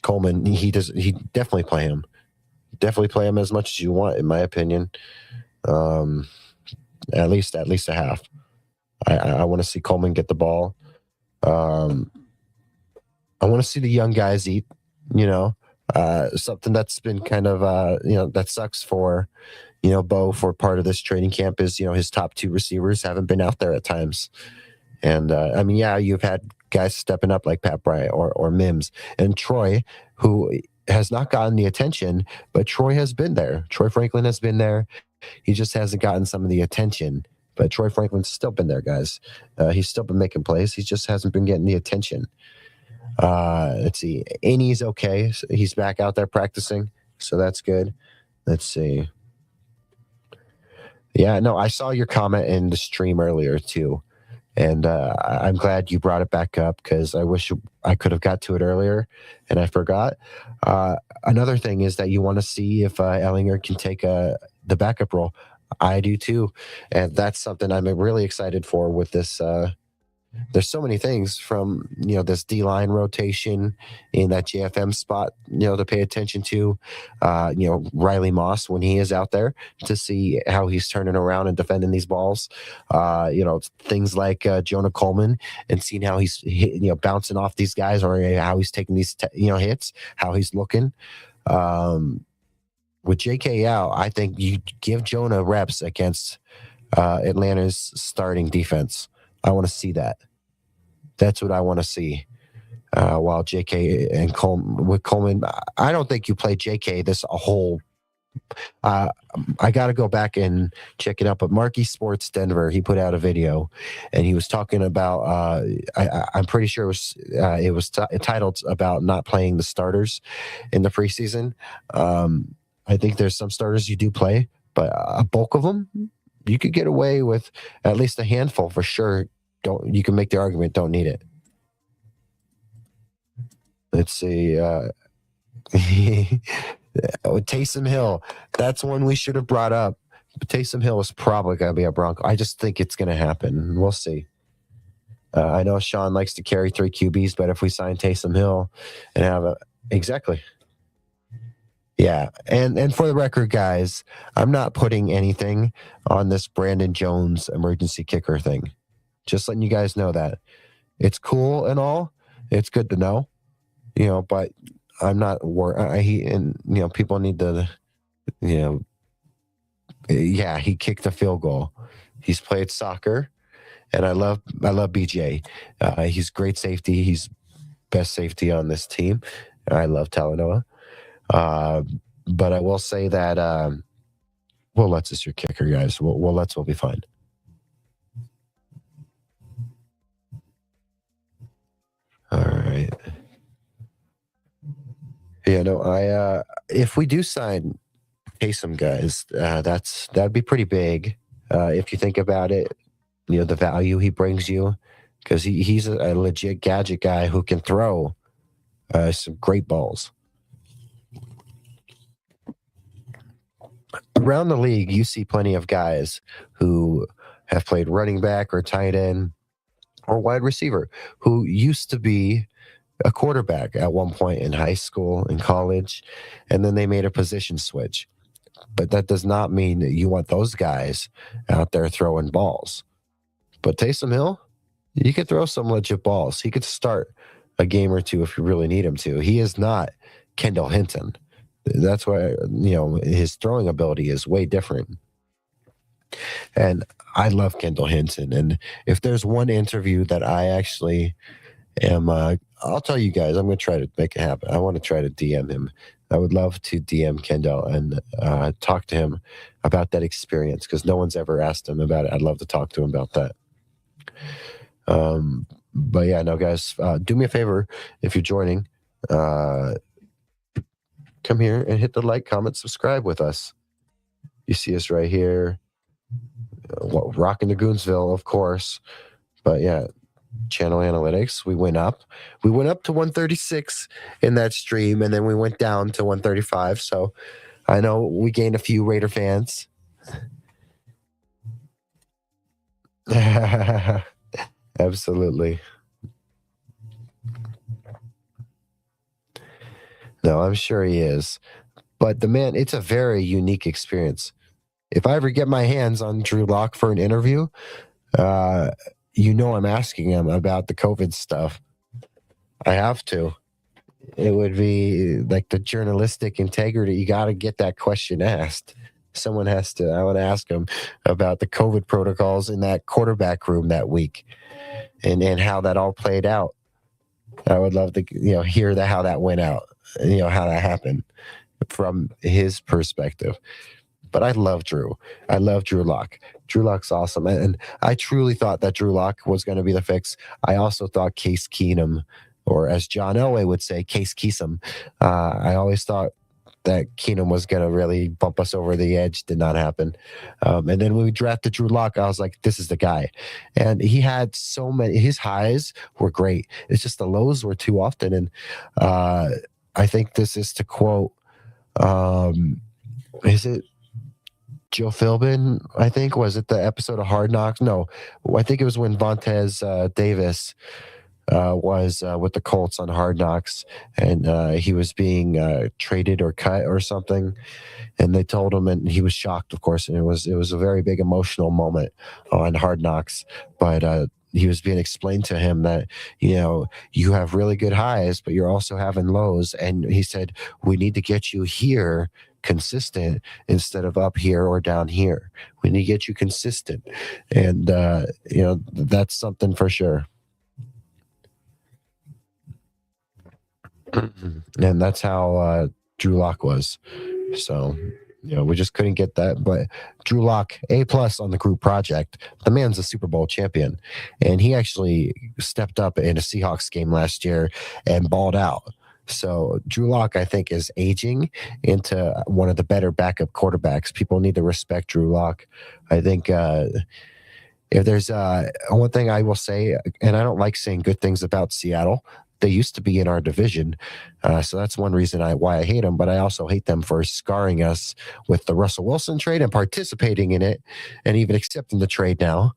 Coleman, he definitely play him. Definitely play him as much as you want, in my opinion. At least a half. I want to see Coleman get the ball. I want to see the young guys eat. Something that's been kind of that sucks for Bo for part of this training camp is his top 2 receivers haven't been out there at times. And you've had guys stepping up like Pat Bryant or Mims and Troy, who has not gotten the attention, but Troy has been there. Troy Franklin has been there. He just hasn't gotten some of the attention. But Troy Franklin's still been there, guys. He's still been making plays. He just hasn't been getting the attention. Let's see. Aney's okay. So he's back out there practicing, so that's good. Let's see. Yeah, no, I saw your comment in the stream earlier too. And I'm glad you brought it back up, because I wish I could have got to it earlier and I forgot. Another thing is that you want to see if Ellinger can take the backup role. I do too. And that's something I'm really excited for with this there's so many things from this D line rotation in that JFM spot to pay attention to. Riley Moss when he is out there to see how he's turning around and defending these balls. Things like Jonah Coleman and seeing how he's bouncing off these guys or how he's taking these hits, how he's looking. With JK out, I think you give Jonah reps against Atlanta's starting defense. I want to see that. That's what I want to see. While JK and Coleman, I don't think you play JK this a whole. I got to go back and check it out. But Marquee Sports Denver, he put out a video, and he was talking about. I'm pretty sure it was titled about not playing the starters in the preseason. I think there's some starters you do play, but a bulk of them you could get away with at least a handful for sure. You can make the argument don't need it. Let's see. Taysom Hill. That's one we should have brought up. But Taysom Hill is probably going to be a Bronco. I just think it's going to happen. We'll see. I know Sean likes to carry 3 QBs, but if we sign Taysom Hill and have exactly. Yeah, and for the record, guys, I'm not putting anything on this Brandon Jones emergency kicker thing. Just letting you guys know that it's cool and all. It's good to know, but I'm not worried. People need to, yeah, he kicked a field goal. He's played soccer, and I love BJ. He's great safety. He's best safety on this team. I love Talanoa. But I will say that Lutz is your kicker, guys. Lutz will be fine. All right. Yeah, no, if we do sign Taysom, guys, that'd be pretty big. If you think about it, the value he brings you, because he's a legit gadget guy who can throw some great balls. Around the league, you see plenty of guys who have played running back or tight end or wide receiver who used to be a quarterback at one point in high school and college, and then they made a position switch. But that does not mean that you want those guys out there throwing balls. But Taysom Hill, he could throw some legit balls. He could start a game or two if you really need him to. He is not Kendall Hinton. That's why, his throwing ability is way different. And I love Kendall Hinton. And if there's one interview that I actually am, I'll tell you guys, I'm going to try to make it happen. I want to try to DM him. I would love to DM Kendall and talk to him about that experience because no one's ever asked him about it. I'd love to talk to him about that. But yeah, no, guys, do me a favor if you're joining. Come here and hit the like, comment, subscribe with us. You see us right here. Rocking the Goonsville, of course. But yeah, channel analytics, we went up. We went up to 136 in that stream, and then we went down to 135. So I know we gained a few Raider fans. Absolutely. No, I'm sure he is. But the man, it's a very unique experience. If I ever get my hands on Drew Lock for an interview, I'm asking him about the COVID stuff. I have to. It would be like the journalistic integrity. You got to get that question asked. Someone has to. I want to ask him about the COVID protocols in that quarterback room that week and how that all played out. I would love to, hear how that went out. How that happened from his perspective. But I love Drew. I love Drew Lock. Drew Lock's awesome. And I truly thought that Drew Lock was going to be the fix. I also thought Case Keenum, or as John Elway would say, Case Keesum. I always thought that Keenum was going to really bump us over the edge. Did not happen. And then when we drafted Drew Lock, I was like, this is the guy. And he had so many, his highs were great. It's just the lows were too often. And I think this is to quote, is it Joe Philbin, I think, was it the episode of Hard Knocks? No, I think it was when Vontez Davis was with the Colts on Hard Knocks, and he was being traded or cut or something, and they told him, and he was shocked, of course, and it was a very big emotional moment on Hard Knocks, but. He was being explained to him that you have really good highs, but you're also having lows, and he said we need to get you here consistent instead of up here or down here. We need to get you consistent, and that's something for sure. And that's how Drew Lock was. So, we just couldn't get that. But Drew Lock, A+ on the group project. The man's a Super Bowl champion, and he actually stepped up in a Seahawks game last year and balled out. So Drew Lock, I think, is aging into one of the better backup quarterbacks. People need to respect Drew Lock. I think if there's one thing I will say, and I don't like saying good things about Seattle, they used to be in our division. So that's one reason why I hate them, but I also hate them for scarring us with the Russell Wilson trade and participating in it and even accepting the trade now,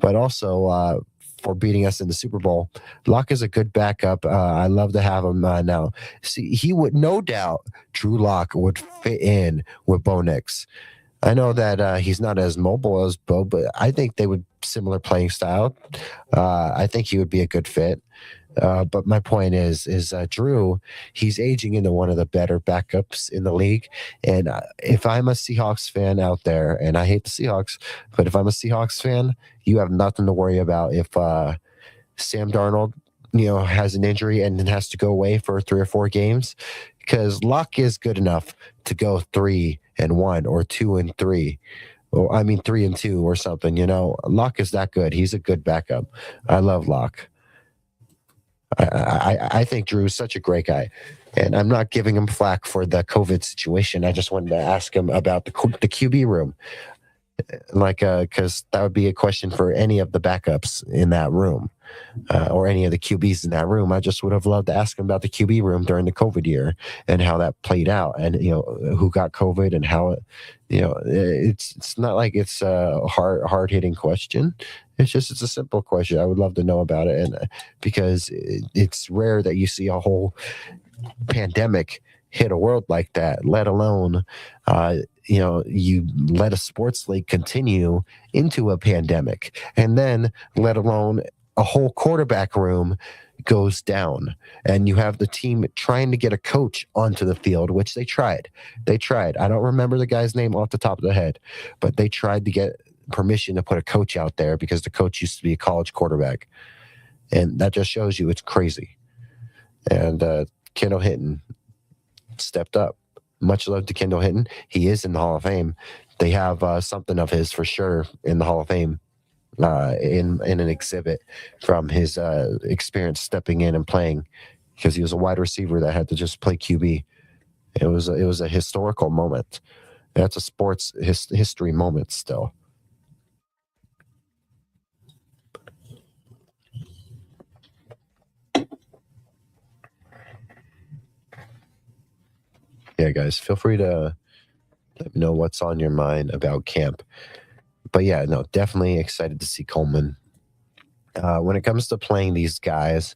but also for beating us in the Super Bowl. Luck is a good backup. I love to have him now. See, he would, no doubt, Drew Lock would fit in with Bo Nix. I know that he's not as mobile as Bo, but I think they would similar playing style. I think he would be a good fit. But my point is Drew, he's aging into one of the better backups in the league. And if I'm a Seahawks fan out there, and I hate the Seahawks, but if I'm a Seahawks fan, you have nothing to worry about if Sam Darnold, has an injury and then has to go away for 3 or 4 games, because Luck is good enough to go 3-1 or 2-3. Or I mean 3-2 or something. Luck is that good. He's a good backup. I love Luck. I think Drew is such a great guy, and I'm not giving him flack for the COVID situation. I just wanted to ask him about the QB room, because that would be a question for any of the backups in that room, or any of the QBs in that room. I just would have loved to ask him about the QB room during the COVID year and how that played out, and who got COVID and how it. It's not like it's a hard hitting question. It's a simple question. I would love to know about it, and because it's rare that you see a whole pandemic hit a world like that, let alone you let a sports league continue into a pandemic, and then let alone a whole quarterback room goes down, and you have the team trying to get a coach onto the field, which they tried. I don't remember the guy's name off the top of the head, but they tried to get permission to put a coach out there because the coach used to be a college quarterback. And that just shows you it's crazy. And Kendall Hinton stepped up. Much love to Kendall Hinton. He is in the Hall of Fame. They have something of his for sure in the Hall of Fame, in an exhibit from his experience stepping in and playing, because he was a wide receiver that had to just play QB. It was a historical moment. That's a sports history moment still. Yeah, guys, feel free to let me know what's on your mind about camp. But yeah, no, definitely excited to see Coleman. When it comes to playing these guys,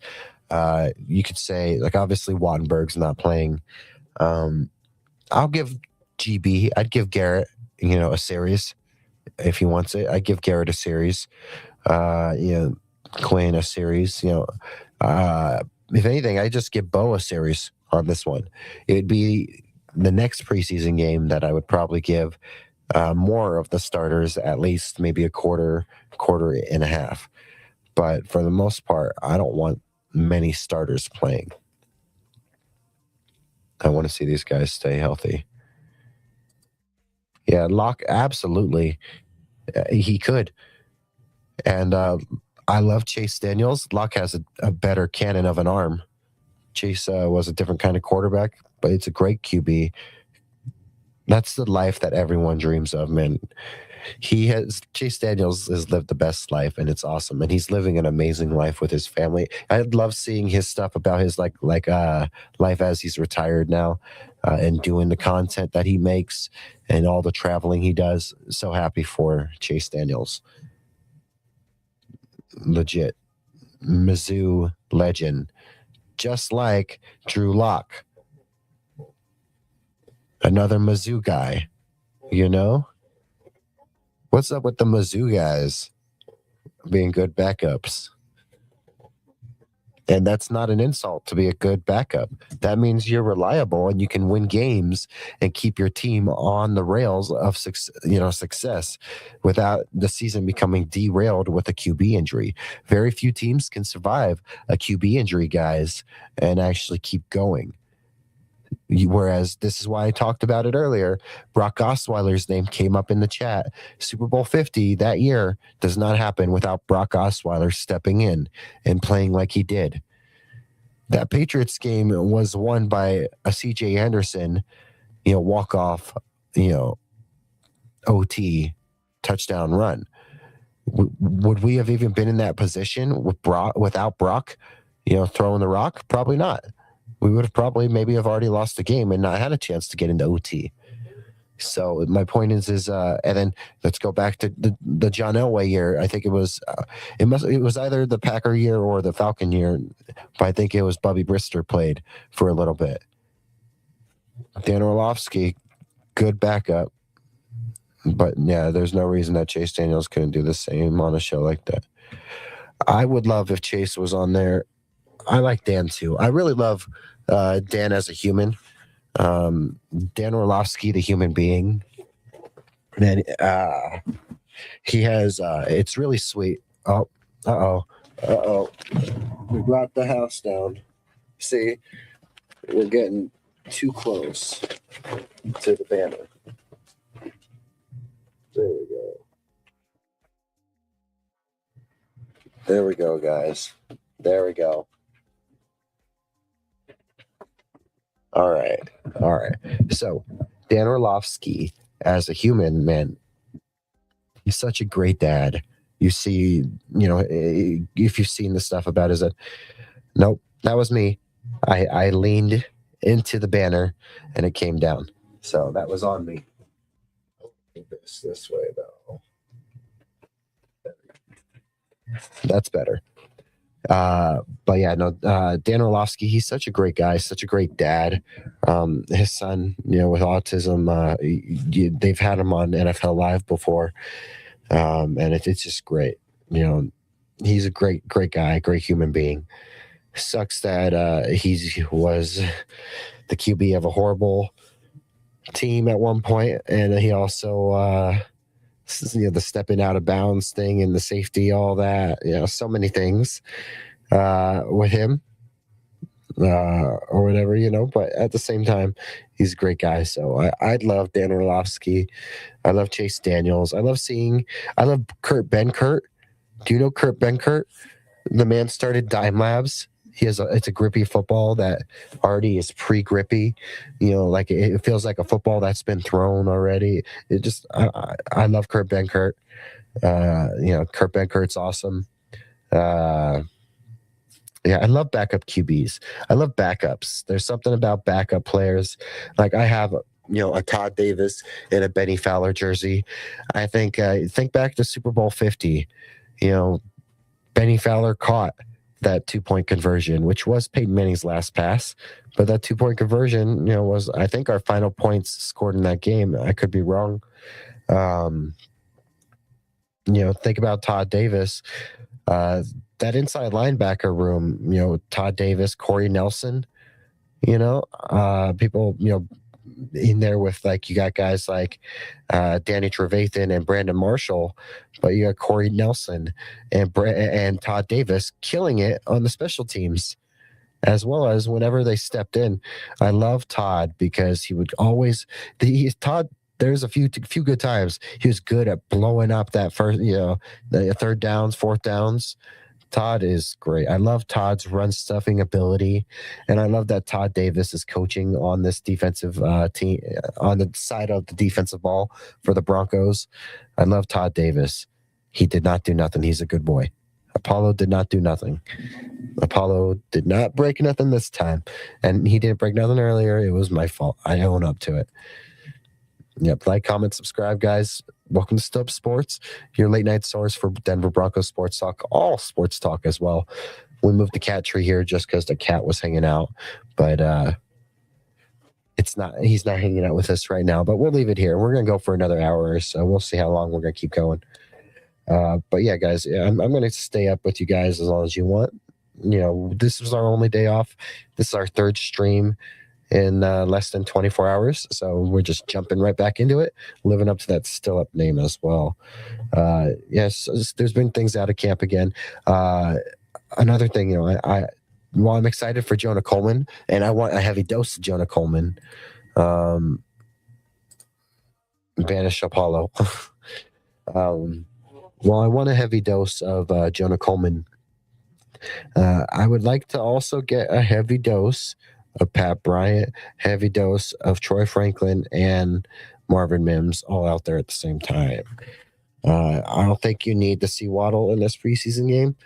you could say, like, obviously Wattenberg's not playing. I'll give GB, I'd give Garrett, a series if he wants it. I'd give Garrett a series. Quinn a series. If anything, I just give Bo a series on this one. It would be the next preseason game that I would probably give more of the starters, at least maybe a quarter and a half. But for the most part, I don't want many starters playing. I want to see these guys stay healthy. Yeah, Locke, absolutely. He could. And I love Chase Daniels. Locke has a better cannon of an arm. Chase was a different kind of quarterback, but it's a great QB. That's the life that everyone dreams of, man. Chase Daniels has lived the best life, and it's awesome. And he's living an amazing life with his family. I love seeing his stuff about his life as he's retired now, and doing the content that he makes and all the traveling he does. So happy for Chase Daniels. Legit Mizzou legend, just like Drew Lock, another Mizzou guy. You know, what's up with the Mizzou guys being good backups? And that's not an insult to be a good backup. That means you're reliable and you can win games and keep your team on the rails of success without the season becoming derailed with a QB injury. Very few teams can survive a QB injury, guys, and actually keep going. Whereas this is why I talked about it earlier. Brock Osweiler's name came up in the chat. Super Bowl 50 that year does not happen without Brock Osweiler stepping in and playing like he did. That Patriots game was won by a CJ Anderson, walk off, OT touchdown run. Would we have even been in that position without Brock, throwing the rock? Probably not. We would have probably maybe have already lost the game and not had a chance to get into OT. So my point is, and then let's go back to the John Elway year. I think it was either the Packer year or the Falcon year, but I think it was Bubby Brister played for a little bit. Dan Orlovsky, good backup, but yeah, there's no reason that Chase Daniels couldn't do the same on a show like that. I would love if Chase was on there. I like Dan too. I really love Dan as a human. Dan Orlovsky, the human being. And he has, it's really sweet. Oh, uh-oh. We brought the house down. See, we're getting too close to the banner. There we go. There we go, guys. There we go. All right. So, Dan Orlovsky, as a human, man, he's such a great dad. You see, if you've seen the stuff about his, nope, that was me. I leaned into the banner and it came down. So that was on me. This way, though. That's better. But yeah, no, Dan Orlovsky, he's such a great guy, such a great dad. His son, with autism, they've had him on NFL Live before. And it's just great. He's a great guy, great human being. Sucks that he was the QB of a horrible team at one point, and he also the stepping out of bounds thing and the safety, all that, so many things with him or whatever, but at the same time, he's a great guy. So I love Dan Orlovsky. I love Chase Daniels. I love Kurt Benkert. Do you know Kurt Benkert? The man started Dime Labs. It's a grippy football that already is pre-grippy. Like it feels like a football that's been thrown already. I love Kurt Benkert. Kurt Benkert's awesome. I love backup QBs. I love backups. There's something about backup players. Like I have, a Todd Davis in a Benny Fowler jersey. I think back to Super Bowl 50. Benny Fowler caught that 2-point conversion, which was Peyton Manning's last pass. But that 2-point conversion, was, I think, our final points scored in that game. I could be wrong. Think about Todd Davis. That inside linebacker room, Todd Davis, Corey Nelson, people, in there with, like, you got guys like Danny Trevathan and Brandon Marshall, but you got Corey Nelson and Todd Davis killing it on the special teams, as well as whenever they stepped in. I love Todd because he would always there's a few good times he was good at blowing up that first, the third downs, fourth downs. Todd is great. I love Todd's run stuffing ability, and I love that Todd Davis is coaching on this defensive team on the side of the defensive ball for the Broncos. I love Todd Davis. He did not do nothing. He's a good boy. Apollo did not do nothing. Apollo did not break nothing this time, and he didn't break nothing earlier. It was my fault. I own up to it. Yep. Like, comment, subscribe, guys. Welcome to Still Up Sports, your late night source for Denver Broncos sports talk, all sports talk as well. We moved the cat tree here just because the cat was hanging out, but he's not hanging out with us right now, but we'll leave it here. We're going to go for another hour or so. We'll see how long we're going to keep going. But yeah, guys, I'm going to stay up with you guys as long as you want. You know, this was our only day off. This is our third stream in less than 24 hours. So we're just jumping right back into it, living up to that Still Up name as well. Yes, there's been things out of camp again. Another thing, you know, while I'm excited for Jonah Coleman, and I want a heavy dose of Jonah Coleman, banish Apollo. While I want a heavy dose of Jonah Coleman, I would like to also get a heavy dose of Pat Bryant, heavy dose of Troy Franklin and Marvin Mims all out there at the same time. I don't think you need to see Waddle in this preseason game.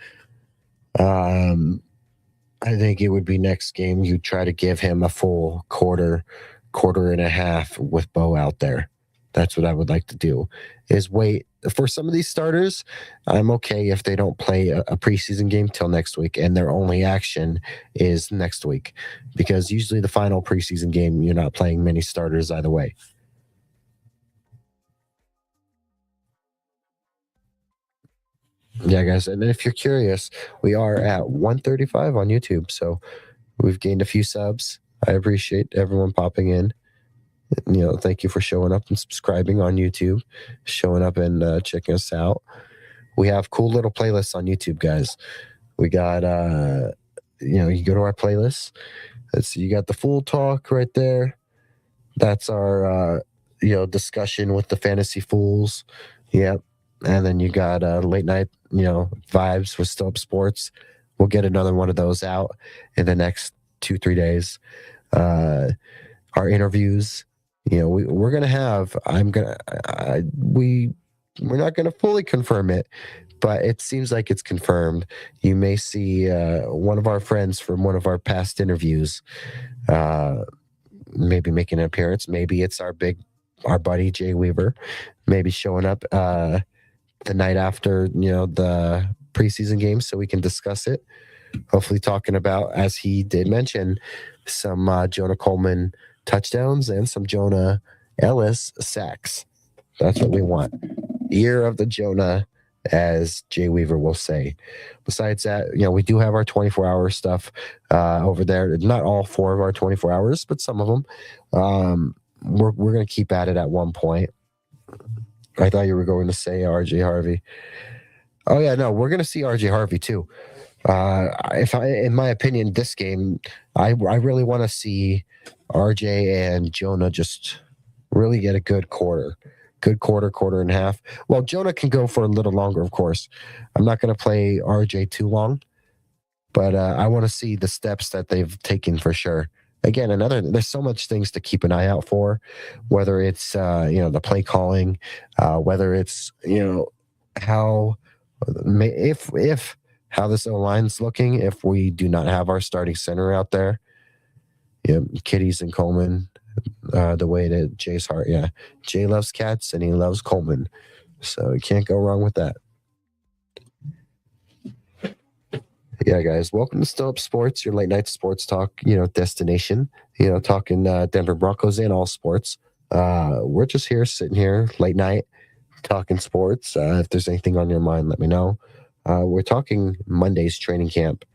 I think it would be next game you try to give him a full quarter and a half with Bo out there. That's what I would like to do, is wait for some of these starters. I'm okay if they don't play a preseason game till next week and their only action is next week, because usually the final preseason game, you're not playing many starters either way. Yeah, guys, and if you're curious, we are at 135 on YouTube, so we've gained a few subs. I appreciate everyone popping in. You know, thank you for showing up and subscribing on YouTube, showing up and checking us out. We have cool little playlists on YouTube, guys. We got, you know, you go to our playlists. Let's see, you got the Fool Talk right there. That's our, you know, discussion with the Fantasy Fools. Yep. And then you got late night, you know, vibes with Still Up Sports. We'll get another one of those out in the next 2-3 days. Our interviews, you know, we're gonna have. We're not gonna fully confirm it, but it seems like it's confirmed. You may see one of our friends from one of our past interviews, maybe making an appearance. Maybe it's our buddy Jay Weaver, maybe showing up the night after, you know, the preseason game, so we can discuss it. Hopefully, talking about, as he did mention, some Jonah Coleman touchdowns and some Jonah Ellis sacks. That's what we want. Year of the Jonah, as Jay Weaver will say. Besides that, you know, we do have our 24-hour stuff over there. Not all 4 of our 24 hours, but some of them. We're going to keep at it at one point. I thought you were going to say RJ Harvey. Oh, yeah, no, we're going to see RJ Harvey too. In my opinion, this game, I really want to see RJ and Jonah just really get a good quarter and a half. Well, Jonah can go for a little longer, of course. I'm not going to play RJ too long, but I want to see the steps that they've taken for sure. Again, there's so much things to keep an eye out for, whether it's, you know, the play calling, whether it's, you know, how this O-line's looking, if we do not have our starting center out there. Yeah, Kitties and Coleman, the way that Jay's heart. Yeah, Jay loves cats and he loves Coleman, so you can't go wrong with that. Yeah, guys, welcome to Still Up Sports, your late night sports talk, you know, destination. You know, talking Denver Broncos and all sports. We're just here, sitting here, late night, talking sports. If there's anything on your mind, let me know. We're talking Monday's training camp.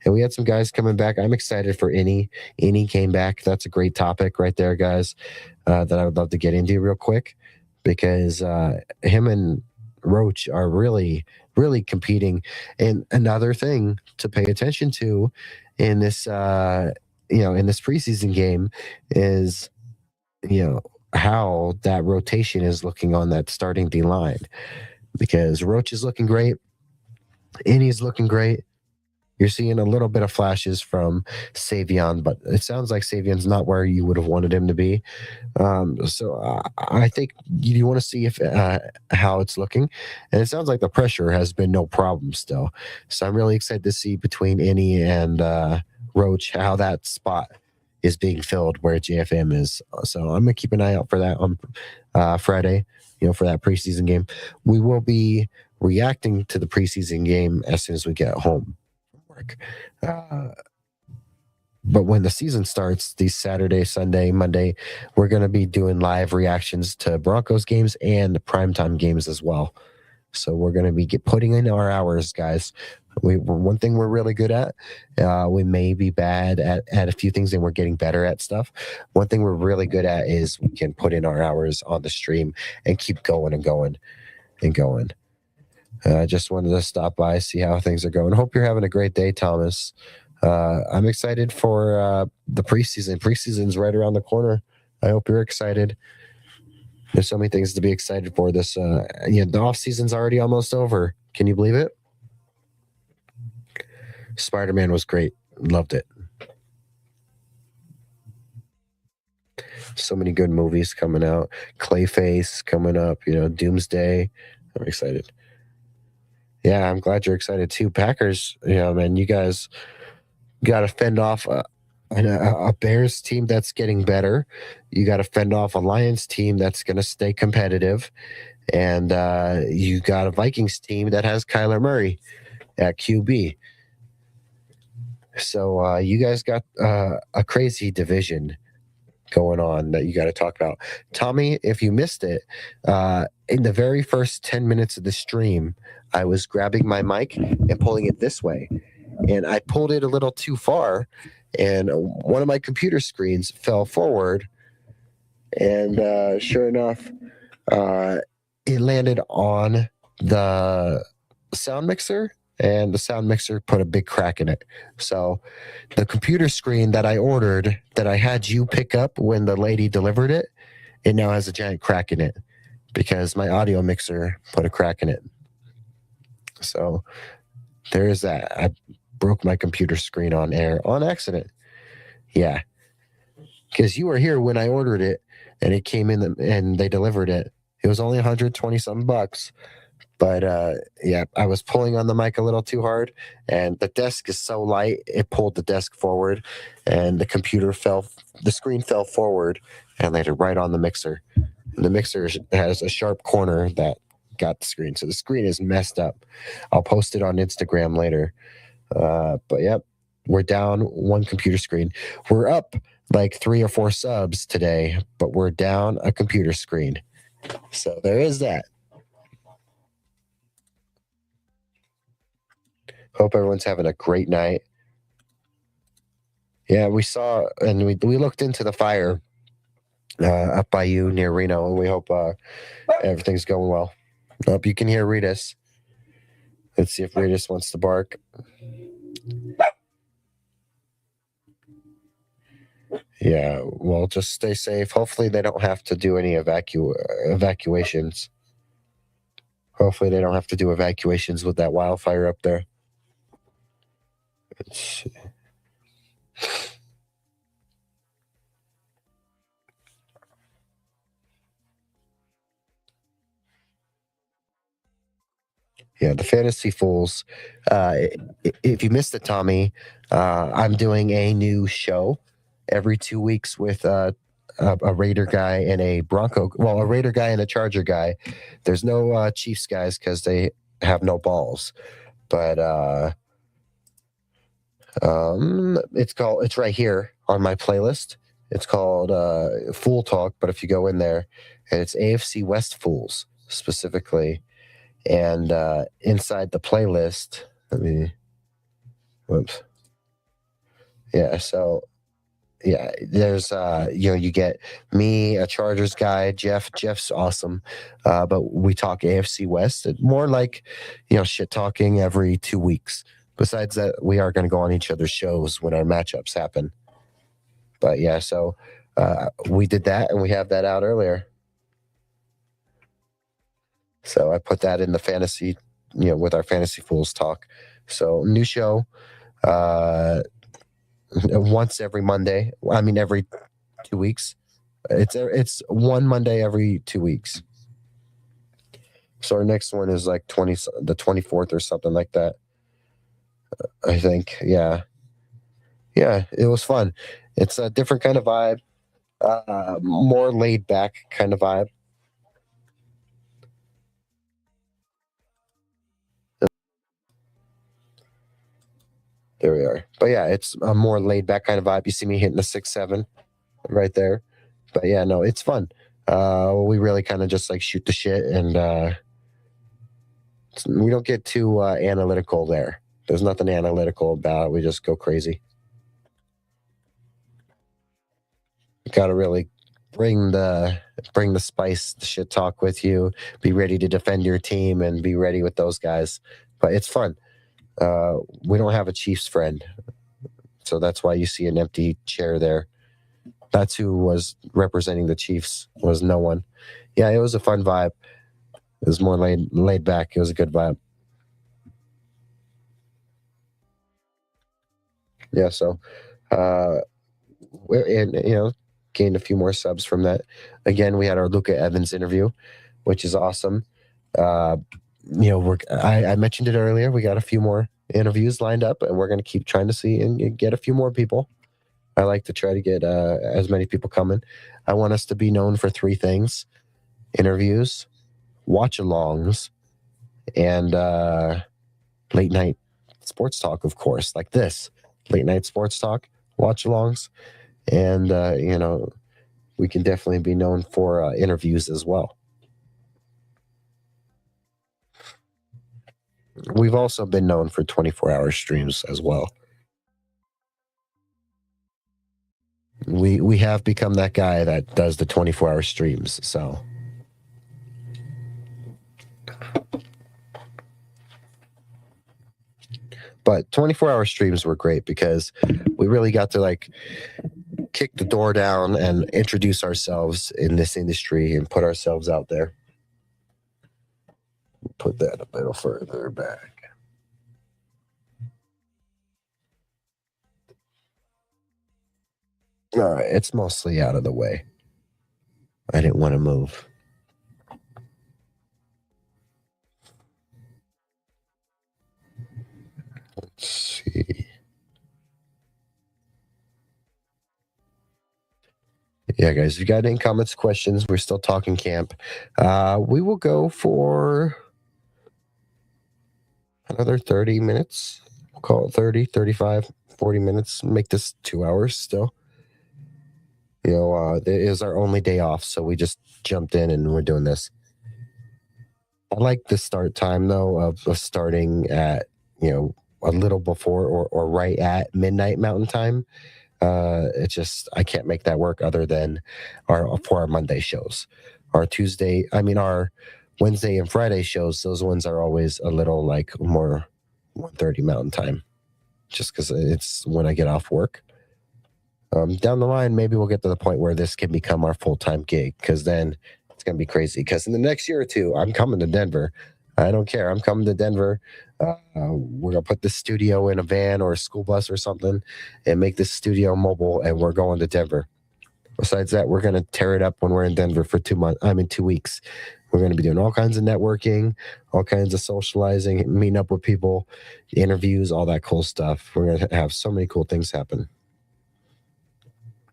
And we had some guys coming back. I'm excited for Innie. Innie came back. That's a great topic right there, guys, that I would love to get into real quick, because him and Roach are really, really competing. And another thing to pay attention to in this, you know, in this preseason game is, you know, how that rotation is looking on that starting D line, because Roach is looking great. Innie's looking great. You're seeing a little bit of flashes from Savion, but it sounds like Savion's not where you would have wanted him to be. I think you want to see if how it's looking, and it sounds like the pressure has been no problem still. So I'm really excited to see between Innie and Roach how that spot is being filled where JFM is. So I'm gonna keep an eye out for that on Friday. For that preseason game, we will be reacting to the preseason game as soon as we get home from work. But when the season starts, these Saturday, Sunday, Monday, we're going to be doing live reactions to Broncos games and primetime games as well. So we're going to be putting in our hours, guys. One thing we're really good at, we may be bad at a few things and we're getting better at stuff. One thing we're really good at is we can put in our hours on the stream and keep going and going and going. I just wanted to stop by, see how things are going. Hope you're having a great day, Thomas. I'm excited for the preseason. Preseason's right around the corner. I hope you're excited. There's so many things to be excited for. The off season's already almost over. Can you believe it? Spider-Man was great. Loved it. So many good movies coming out. Clayface coming up. Doomsday. I'm excited. Yeah, I'm glad you're excited too. Packers. Man, you guys got to fend off a Bears team that's getting better. You got to fend off a Lions team that's going to stay competitive. And you got a Vikings team that has Kyler Murray at QB. So you guys got a crazy division going on that you got to talk about. Tommy, if you missed it, in the very first 10 minutes of the stream, I was grabbing my mic and pulling it this way. And I pulled it a little too far, and one of my computer screens fell forward. And sure enough, it landed on the sound mixer, and the sound mixer put a big crack in it. So the computer screen that I ordered, that I had you pick up when the lady delivered it, it now has a giant crack in it because my audio mixer put a crack in it. So there is that. I broke my computer screen on air on accident. Yeah. Because you were here when I ordered it and it came in and they delivered it. It was only 120 something bucks. But yeah, I was pulling on the mic a little too hard, and the desk is so light, it pulled the desk forward, and the screen fell forward and landed right on the mixer. And the mixer has a sharp corner that got the screen. So the screen is messed up. I'll post it on Instagram later. But yep, we're down one computer screen. We're up like 3 or 4 subs today, but we're down a computer screen. So there is that. Hope everyone's having a great night. Yeah, we saw and we looked into the fire up by you near Reno, and we hope everything's going well. Hope you can hear Ritas. Let's see if Ritas wants to bark. Yeah, well, just stay safe. Hopefully they don't have to do any evacuations. Hopefully they don't have to do evacuations with that wildfire up there. Let's see. Yeah, the Fantasy Fools. If you missed it, Tommy, I'm doing a new show every 2 weeks with a Raider guy and a a Raider guy and a Charger guy. There's no Chiefs guys because they have no balls. But it's right here on my playlist. It's called Fool Talk, but if you go in there, and it's AFC West Fools specifically. And inside the playlist, yeah, so yeah, there's you get me, a Chargers guy, Jeff's awesome, but we talk AFC West, more like shit talking every 2 weeks. Besides that, we are going to go on each other's shows when our matchups happen. But yeah, so we did that, and we have that out earlier. So I put that in the fantasy with our Fantasy Fools talk. So new show once every Monday. I mean, every 2 weeks. It's one Monday every 2 weeks. So our next one is like the 24th or something like that. I think. Yeah. It was fun. It's a different kind of vibe, more laid back kind of vibe. There we are. But yeah, it's a more laid back kind of vibe. You see me hitting the 6-7 right there. But yeah, no, it's fun. We really kind of just like shoot the shit, and we don't get too analytical there. There's nothing analytical about it. We just go crazy. You gotta really bring the spice, the shit talk with you. Be ready to defend your team and be ready with those guys. But it's fun. We don't have a Chiefs friend, so that's why you see an empty chair there. That's who was representing the Chiefs. Was no one. Yeah, it was a fun vibe. It was more laid back. It was a good vibe. Yeah, so and gained a few more subs from that. Again, we had our Luca Evans interview, which is awesome. I mentioned it earlier. We got a few more interviews lined up, and we're going to keep trying to see and get a few more people. I like to try to get as many people coming. I want us to be known for 3 things: interviews, watch-alongs, and late night sports talk, of course, like this. Late night sports talk, watch-alongs, and we can definitely be known for interviews as well. We've also been known for 24-hour streams as well. We have become that guy that does the 24-hour streams. So but 24-hour streams were great because we really got to like kick the door down and introduce ourselves in this industry and put ourselves out there. Put that a little further back. All right, it's mostly out of the way. I didn't want to move. Let's see. Yeah, guys, if you got any comments, questions, we're still talking camp. We will go for another 30 minutes. We'll call it 30, 35, 40 minutes. Make this 2 hours still. It is our only day off, so we just jumped in and we're doing this. I like the start time, though, of starting at, a little before or right at midnight Mountain Time. It's just, I can't make that work other than for our Monday shows. Our Wednesday and Friday shows, those ones are always a little like more 1:30 Mountain Time, just because it's when I get off work. Down the line, maybe we'll get to the point where this can become our full-time gig, because then it's going to be crazy. Because in the next year or two, I'm coming to Denver. I don't care. I'm coming to Denver. We're going to put this studio in a van or a school bus or something and make this studio mobile, and we're going to Denver. Besides that, we're going to tear it up when we're in Denver for 2 months. 2 weeks. We're going to be doing all kinds of networking, all kinds of socializing, meeting up with people, interviews, all that cool stuff. We're going to have so many cool things happen.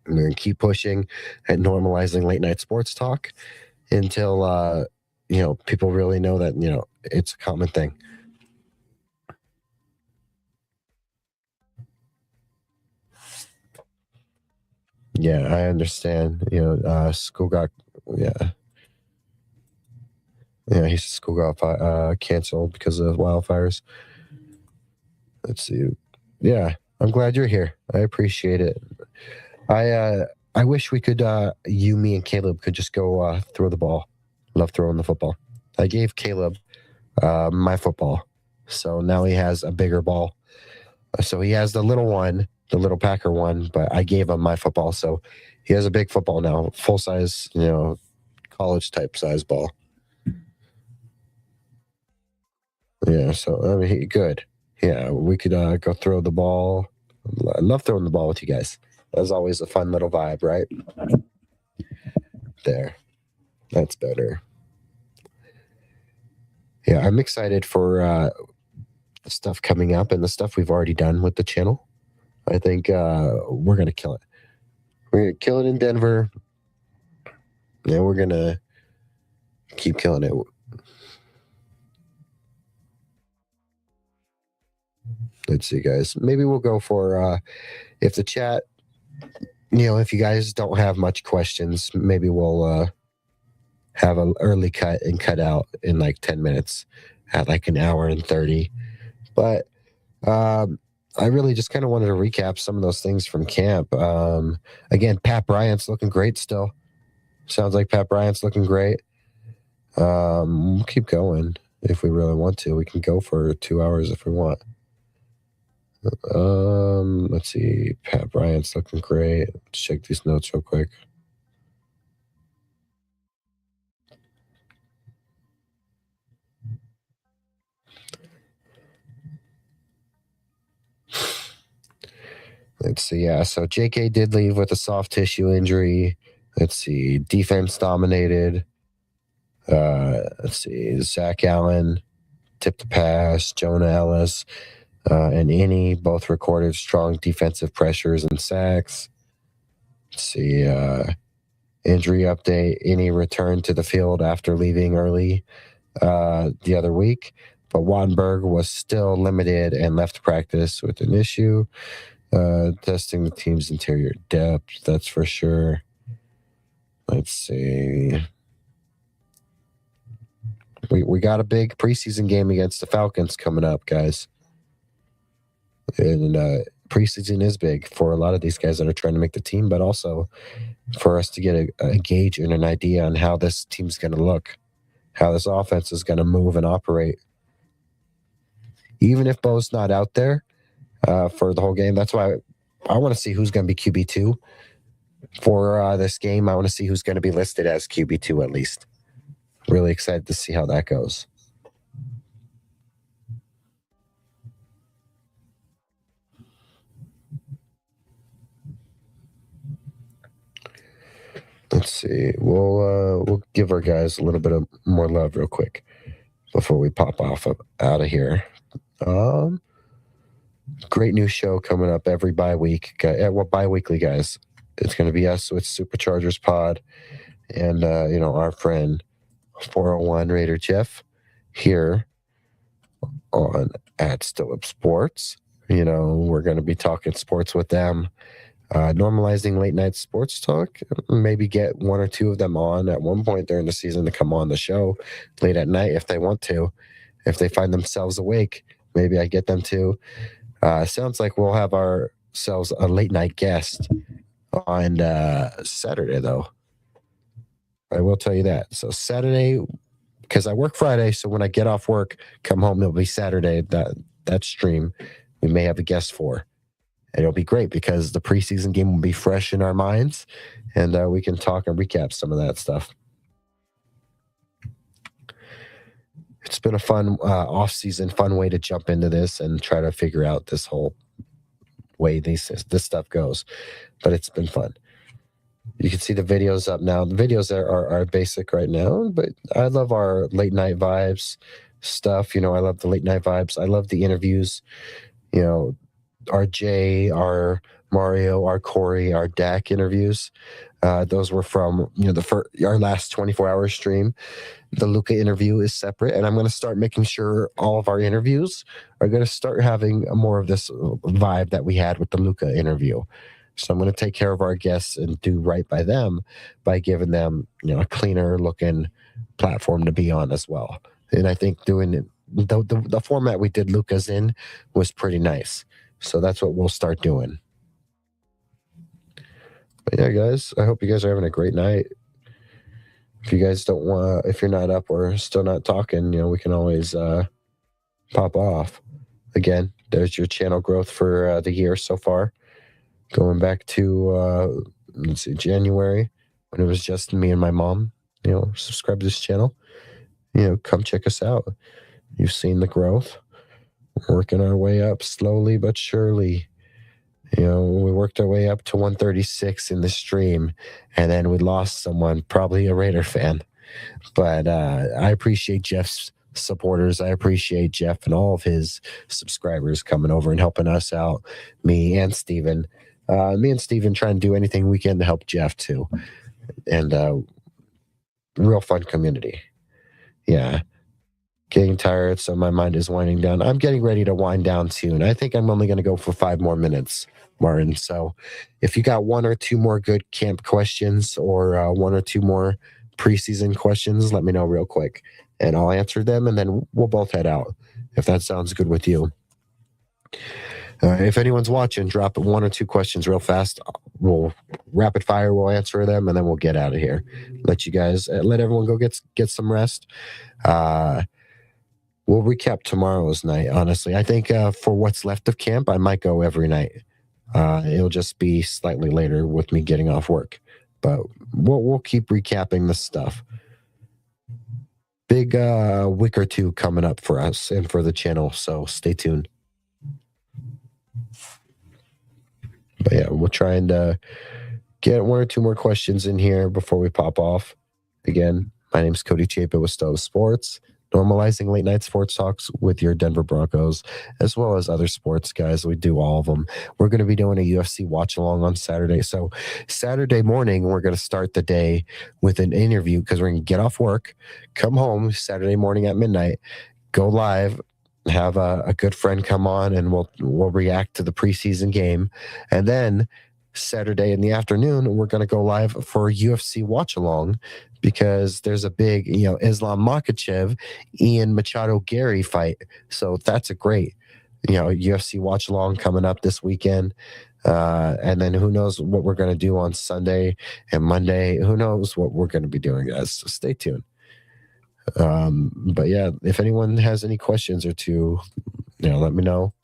We're going to keep pushing and normalizing late night sports talk until, people really know that, it's a common thing. Yeah, I understand. School got, yeah. Yeah, his school got canceled because of wildfires. Let's see. Yeah, I'm glad you're here. I appreciate it. I wish we could, you, me, and Caleb could just go throw the ball. Love throwing the football. I gave Caleb my football, so now he has a bigger ball. So he has the little one, the little Packer one, but I gave him my football, so he has a big football now, full size, college type size ball. Yeah, so I mean, good. Yeah, we could go throw the ball. I love throwing the ball with you guys. That's always a fun little vibe, right? There. That's better. Yeah, I'm excited for the stuff coming up and the stuff we've already done with the channel. I think we're gonna kill it. We're gonna kill it in Denver, and we're gonna keep killing it. Let's see, guys. Maybe we'll go for if the chat, if you guys don't have much questions, maybe we'll have an early cut and cut out in like 10 minutes at like an hour and 30. But I really just kind of wanted to recap some of those things from camp. Again, Pat Bryant's looking great still. Sounds like Pat Bryant's looking great. We'll keep going if we really want to. We can go for 2 hours if we want. Let's see. Pat Bryant's looking great. Let's check these notes real quick. Let's see. Yeah, so JK did leave with a soft tissue injury. Let's see. Defense dominated. Let's see. Zach Allen tipped the pass. Jonah Ellis and Innie both recorded strong defensive pressures and sacks. Let's see. Injury update. Innie returned to the field after leaving early the other week, but Wattenberg was still limited and left practice with an issue. Testing the team's interior depth, that's for sure. Let's see. We got a big preseason game against the Falcons coming up, guys. And preseason is big for a lot of these guys that are trying to make the team, but also for us to get a gauge and an idea on how this team's going to look, how this offense is going to move and operate. Even if Bo's not out there for the whole game, that's why I want to see who's going to be QB2 for this game. I want to see who's going to be listed as QB2 at least. Really excited to see how that goes. Let's see. We'll give our guys a little bit of more love real quick before we pop off out of here. Great new show coming up every bi-week. Bi-weekly, guys. It's going to be us with Superchargers Pod and our friend 401 Raider Jeff here on at Still Up Sports. We're going to be talking sports with them. Normalizing late night sports talk, maybe get one or two of them on at one point during the season to come on the show late at night if they want to. If they find themselves awake, maybe I get them to. Sounds like we'll have ourselves a late night guest on Saturday, though. I will tell you that. So Saturday, because I work Friday, so when I get off work, come home, it'll be Saturday. That stream we may have a guest for. And it'll be great because the preseason game will be fresh in our minds, and we can talk and recap some of that stuff. It's been a fun off-season, fun way to jump into this and try to figure out this whole way this stuff goes. But it's been fun. You can see the videos up now. The videos are basic right now, but I love our late night vibes stuff. I love the late night vibes. I love the interviews. Our Jay, our Mario, our Corey, our Dak interviews. Those were from our last 24-hour stream. The Luka interview is separate, and I'm going to start making sure all of our interviews are going to start having more of this vibe that we had with the Luka interview. So I'm going to take care of our guests and do right by them by giving them a cleaner looking platform to be on as well. And I think doing the format we did Luka's in was pretty nice. So that's what we'll start doing. But yeah, guys, I hope you guys are having a great night. If you guys if you're not up or still not talking, we can always pop off. Again, there's your channel growth for the year so far. Going back to, let's see, January, when it was just me and my mom, subscribe to this channel. Come check us out. You've seen the growth. Working our way up slowly but surely. We worked our way up to 136 in the stream, and then we lost someone, probably a Raider fan. But I appreciate Jeff's supporters. I appreciate Jeff and all of his subscribers coming over and helping us out, me and Steven. Me and Steven trying to do anything we can to help Jeff too. And real fun community. Yeah. Getting tired, so my mind is winding down. I'm getting ready to wind down soon. I think I'm only going to go for 5 more minutes, Martin. So if you got 1 or 2 more good camp questions or 1 or 2 more preseason questions, let me know real quick, and I'll answer them, and then we'll both head out, if that sounds good with you. If anyone's watching, drop 1 or 2 questions real fast. We'll rapid fire. We'll answer them, and then we'll get out of here. Let you guys, let everyone go get some rest. We'll recap tomorrow's night, honestly. I think for what's left of camp, I might go every night. It'll just be slightly later with me getting off work. But we'll keep recapping this stuff. Big week or 2 coming up for us and for the channel, so stay tuned. But yeah, we're trying to get 1 or 2 more questions in here before we pop off. Again, my name's Cody Chapa with Stowe Sports, normalizing late night sports talks with your Denver Broncos, as well as other sports, guys. We do all of them. We're going to be doing a UFC watch along on Saturday. So Saturday morning, we're going to start the day with an interview because we're going to get off work, come home Saturday morning at midnight, go live, have a good friend come on, and we'll react to the preseason game. And then Saturday in the afternoon, we're going to go live for a UFC watch along because there's a big, Islam Makhachev, Ian Machado Gary fight. So that's a great, UFC watch along coming up this weekend. And then who knows what we're going to do on Sunday and Monday. Who knows what we're going to be doing, guys. So stay tuned. But yeah, if anyone has any questions or 2, let me know.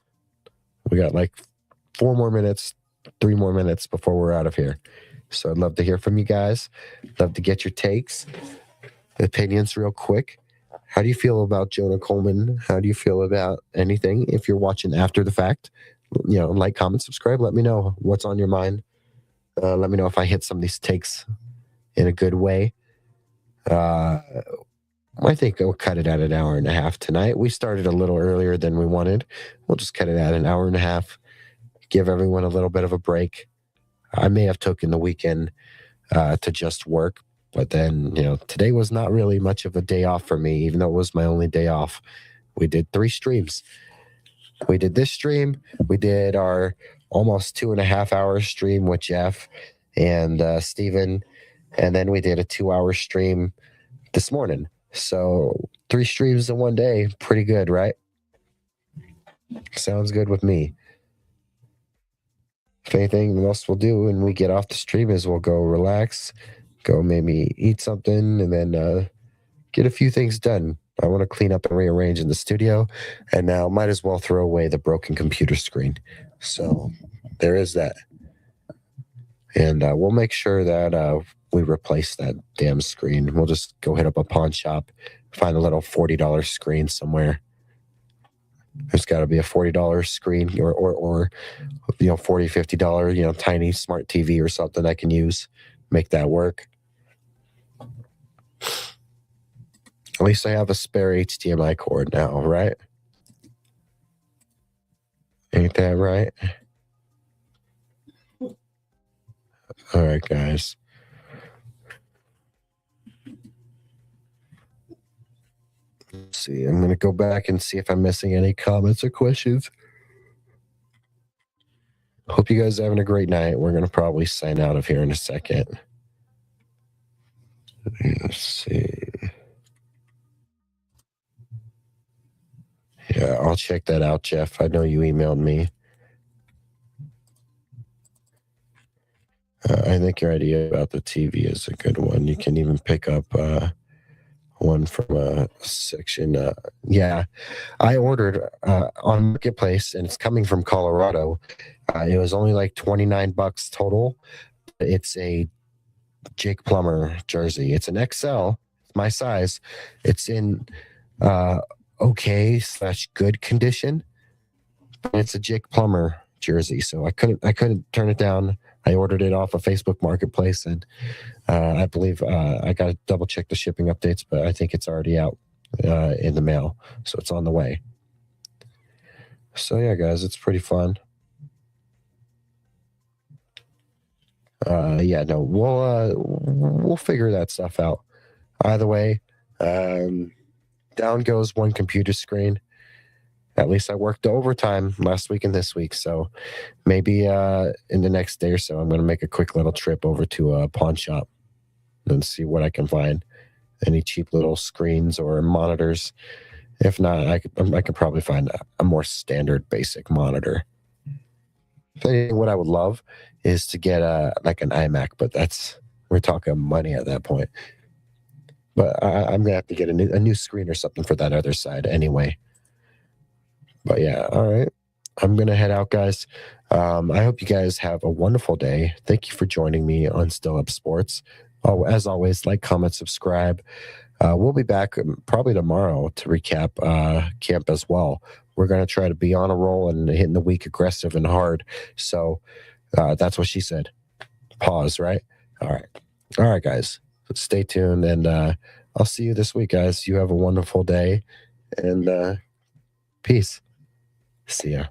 We got like 4 more minutes, 3 more minutes before we're out of here. So I'd love to hear from you guys. Love to get your takes, opinions real quick. How do you feel about Jonah Coleman? How do you feel about anything? If you're watching after the fact, like, comment, subscribe. Let me know what's on your mind. Let me know if I hit some of these takes in a good way. I think we'll cut it at an hour and a half tonight. We started a little earlier than we wanted. We'll just cut it at an hour and a half. Give everyone a little bit of a break. I may have taken the weekend to just work, but then, today was not really much of a day off for me, even though it was my only day off. We did 3 streams. We did this stream. We did our almost 2.5-hour stream with Jeff and Steven, and then we did a 2-hour stream this morning. So 3 streams in one day, pretty good, right? Sounds good with me. If anything else we'll do when we get off the stream is we'll go relax, go maybe eat something, and then get a few things done. I want to clean up and rearrange in the studio, and now might as well throw away the broken computer screen. So there is that. And we'll make sure that we replace that damn screen. We'll just go hit up a pawn shop, find a little $40 screen somewhere. There's got to be a $40 screen or $40, $50, tiny smart TV or something I can use, make that work. At least I have a spare HDMI cord now, right? Ain't that right? All right, guys. Let's see. I'm going to go back and see if I'm missing any comments or questions. Hope you guys are having a great night. We're going to probably sign out of here in a second. Let's see. Yeah, I'll check that out, Jeff. I know you emailed me. I think your idea about the TV is a good one. You can even pick up one from a section. Yeah, I ordered on Marketplace, and it's coming from Colorado. It was only like $29 total. It's a Jake Plummer jersey. It's an XL. It's my size. It's in okay slash good condition. But it's a Jake Plummer jersey, so I couldn't turn it down. I ordered it off a Facebook Marketplace, and I believe I got to double check the shipping updates, but I think it's already out in the mail, so it's on the way. So yeah, guys, it's pretty fun. Yeah, no, we'll figure that stuff out. Either way, down goes one computer screen. At least I worked overtime last week and this week, so maybe in the next day or so, I'm going to make a quick little trip over to a pawn shop and see what I can find. Any cheap little screens or monitors. If not, I could probably find a more standard basic monitor. What I would love is to get like an iMac, but we're talking money at that point. But I'm gonna have to get a new screen or something for that other side anyway. But yeah, all right. I'm gonna head out, guys. I hope you guys have a wonderful day. Thank you for joining me on Still Up Sports. Oh, as always, like, comment, subscribe. We'll be back probably tomorrow to recap camp as well. We're going to try to be on a roll and hitting the week aggressive and hard. So that's what she said. Pause, right? All right. All right, guys. Stay tuned, and I'll see you this week, guys. You have a wonderful day, and peace. See ya.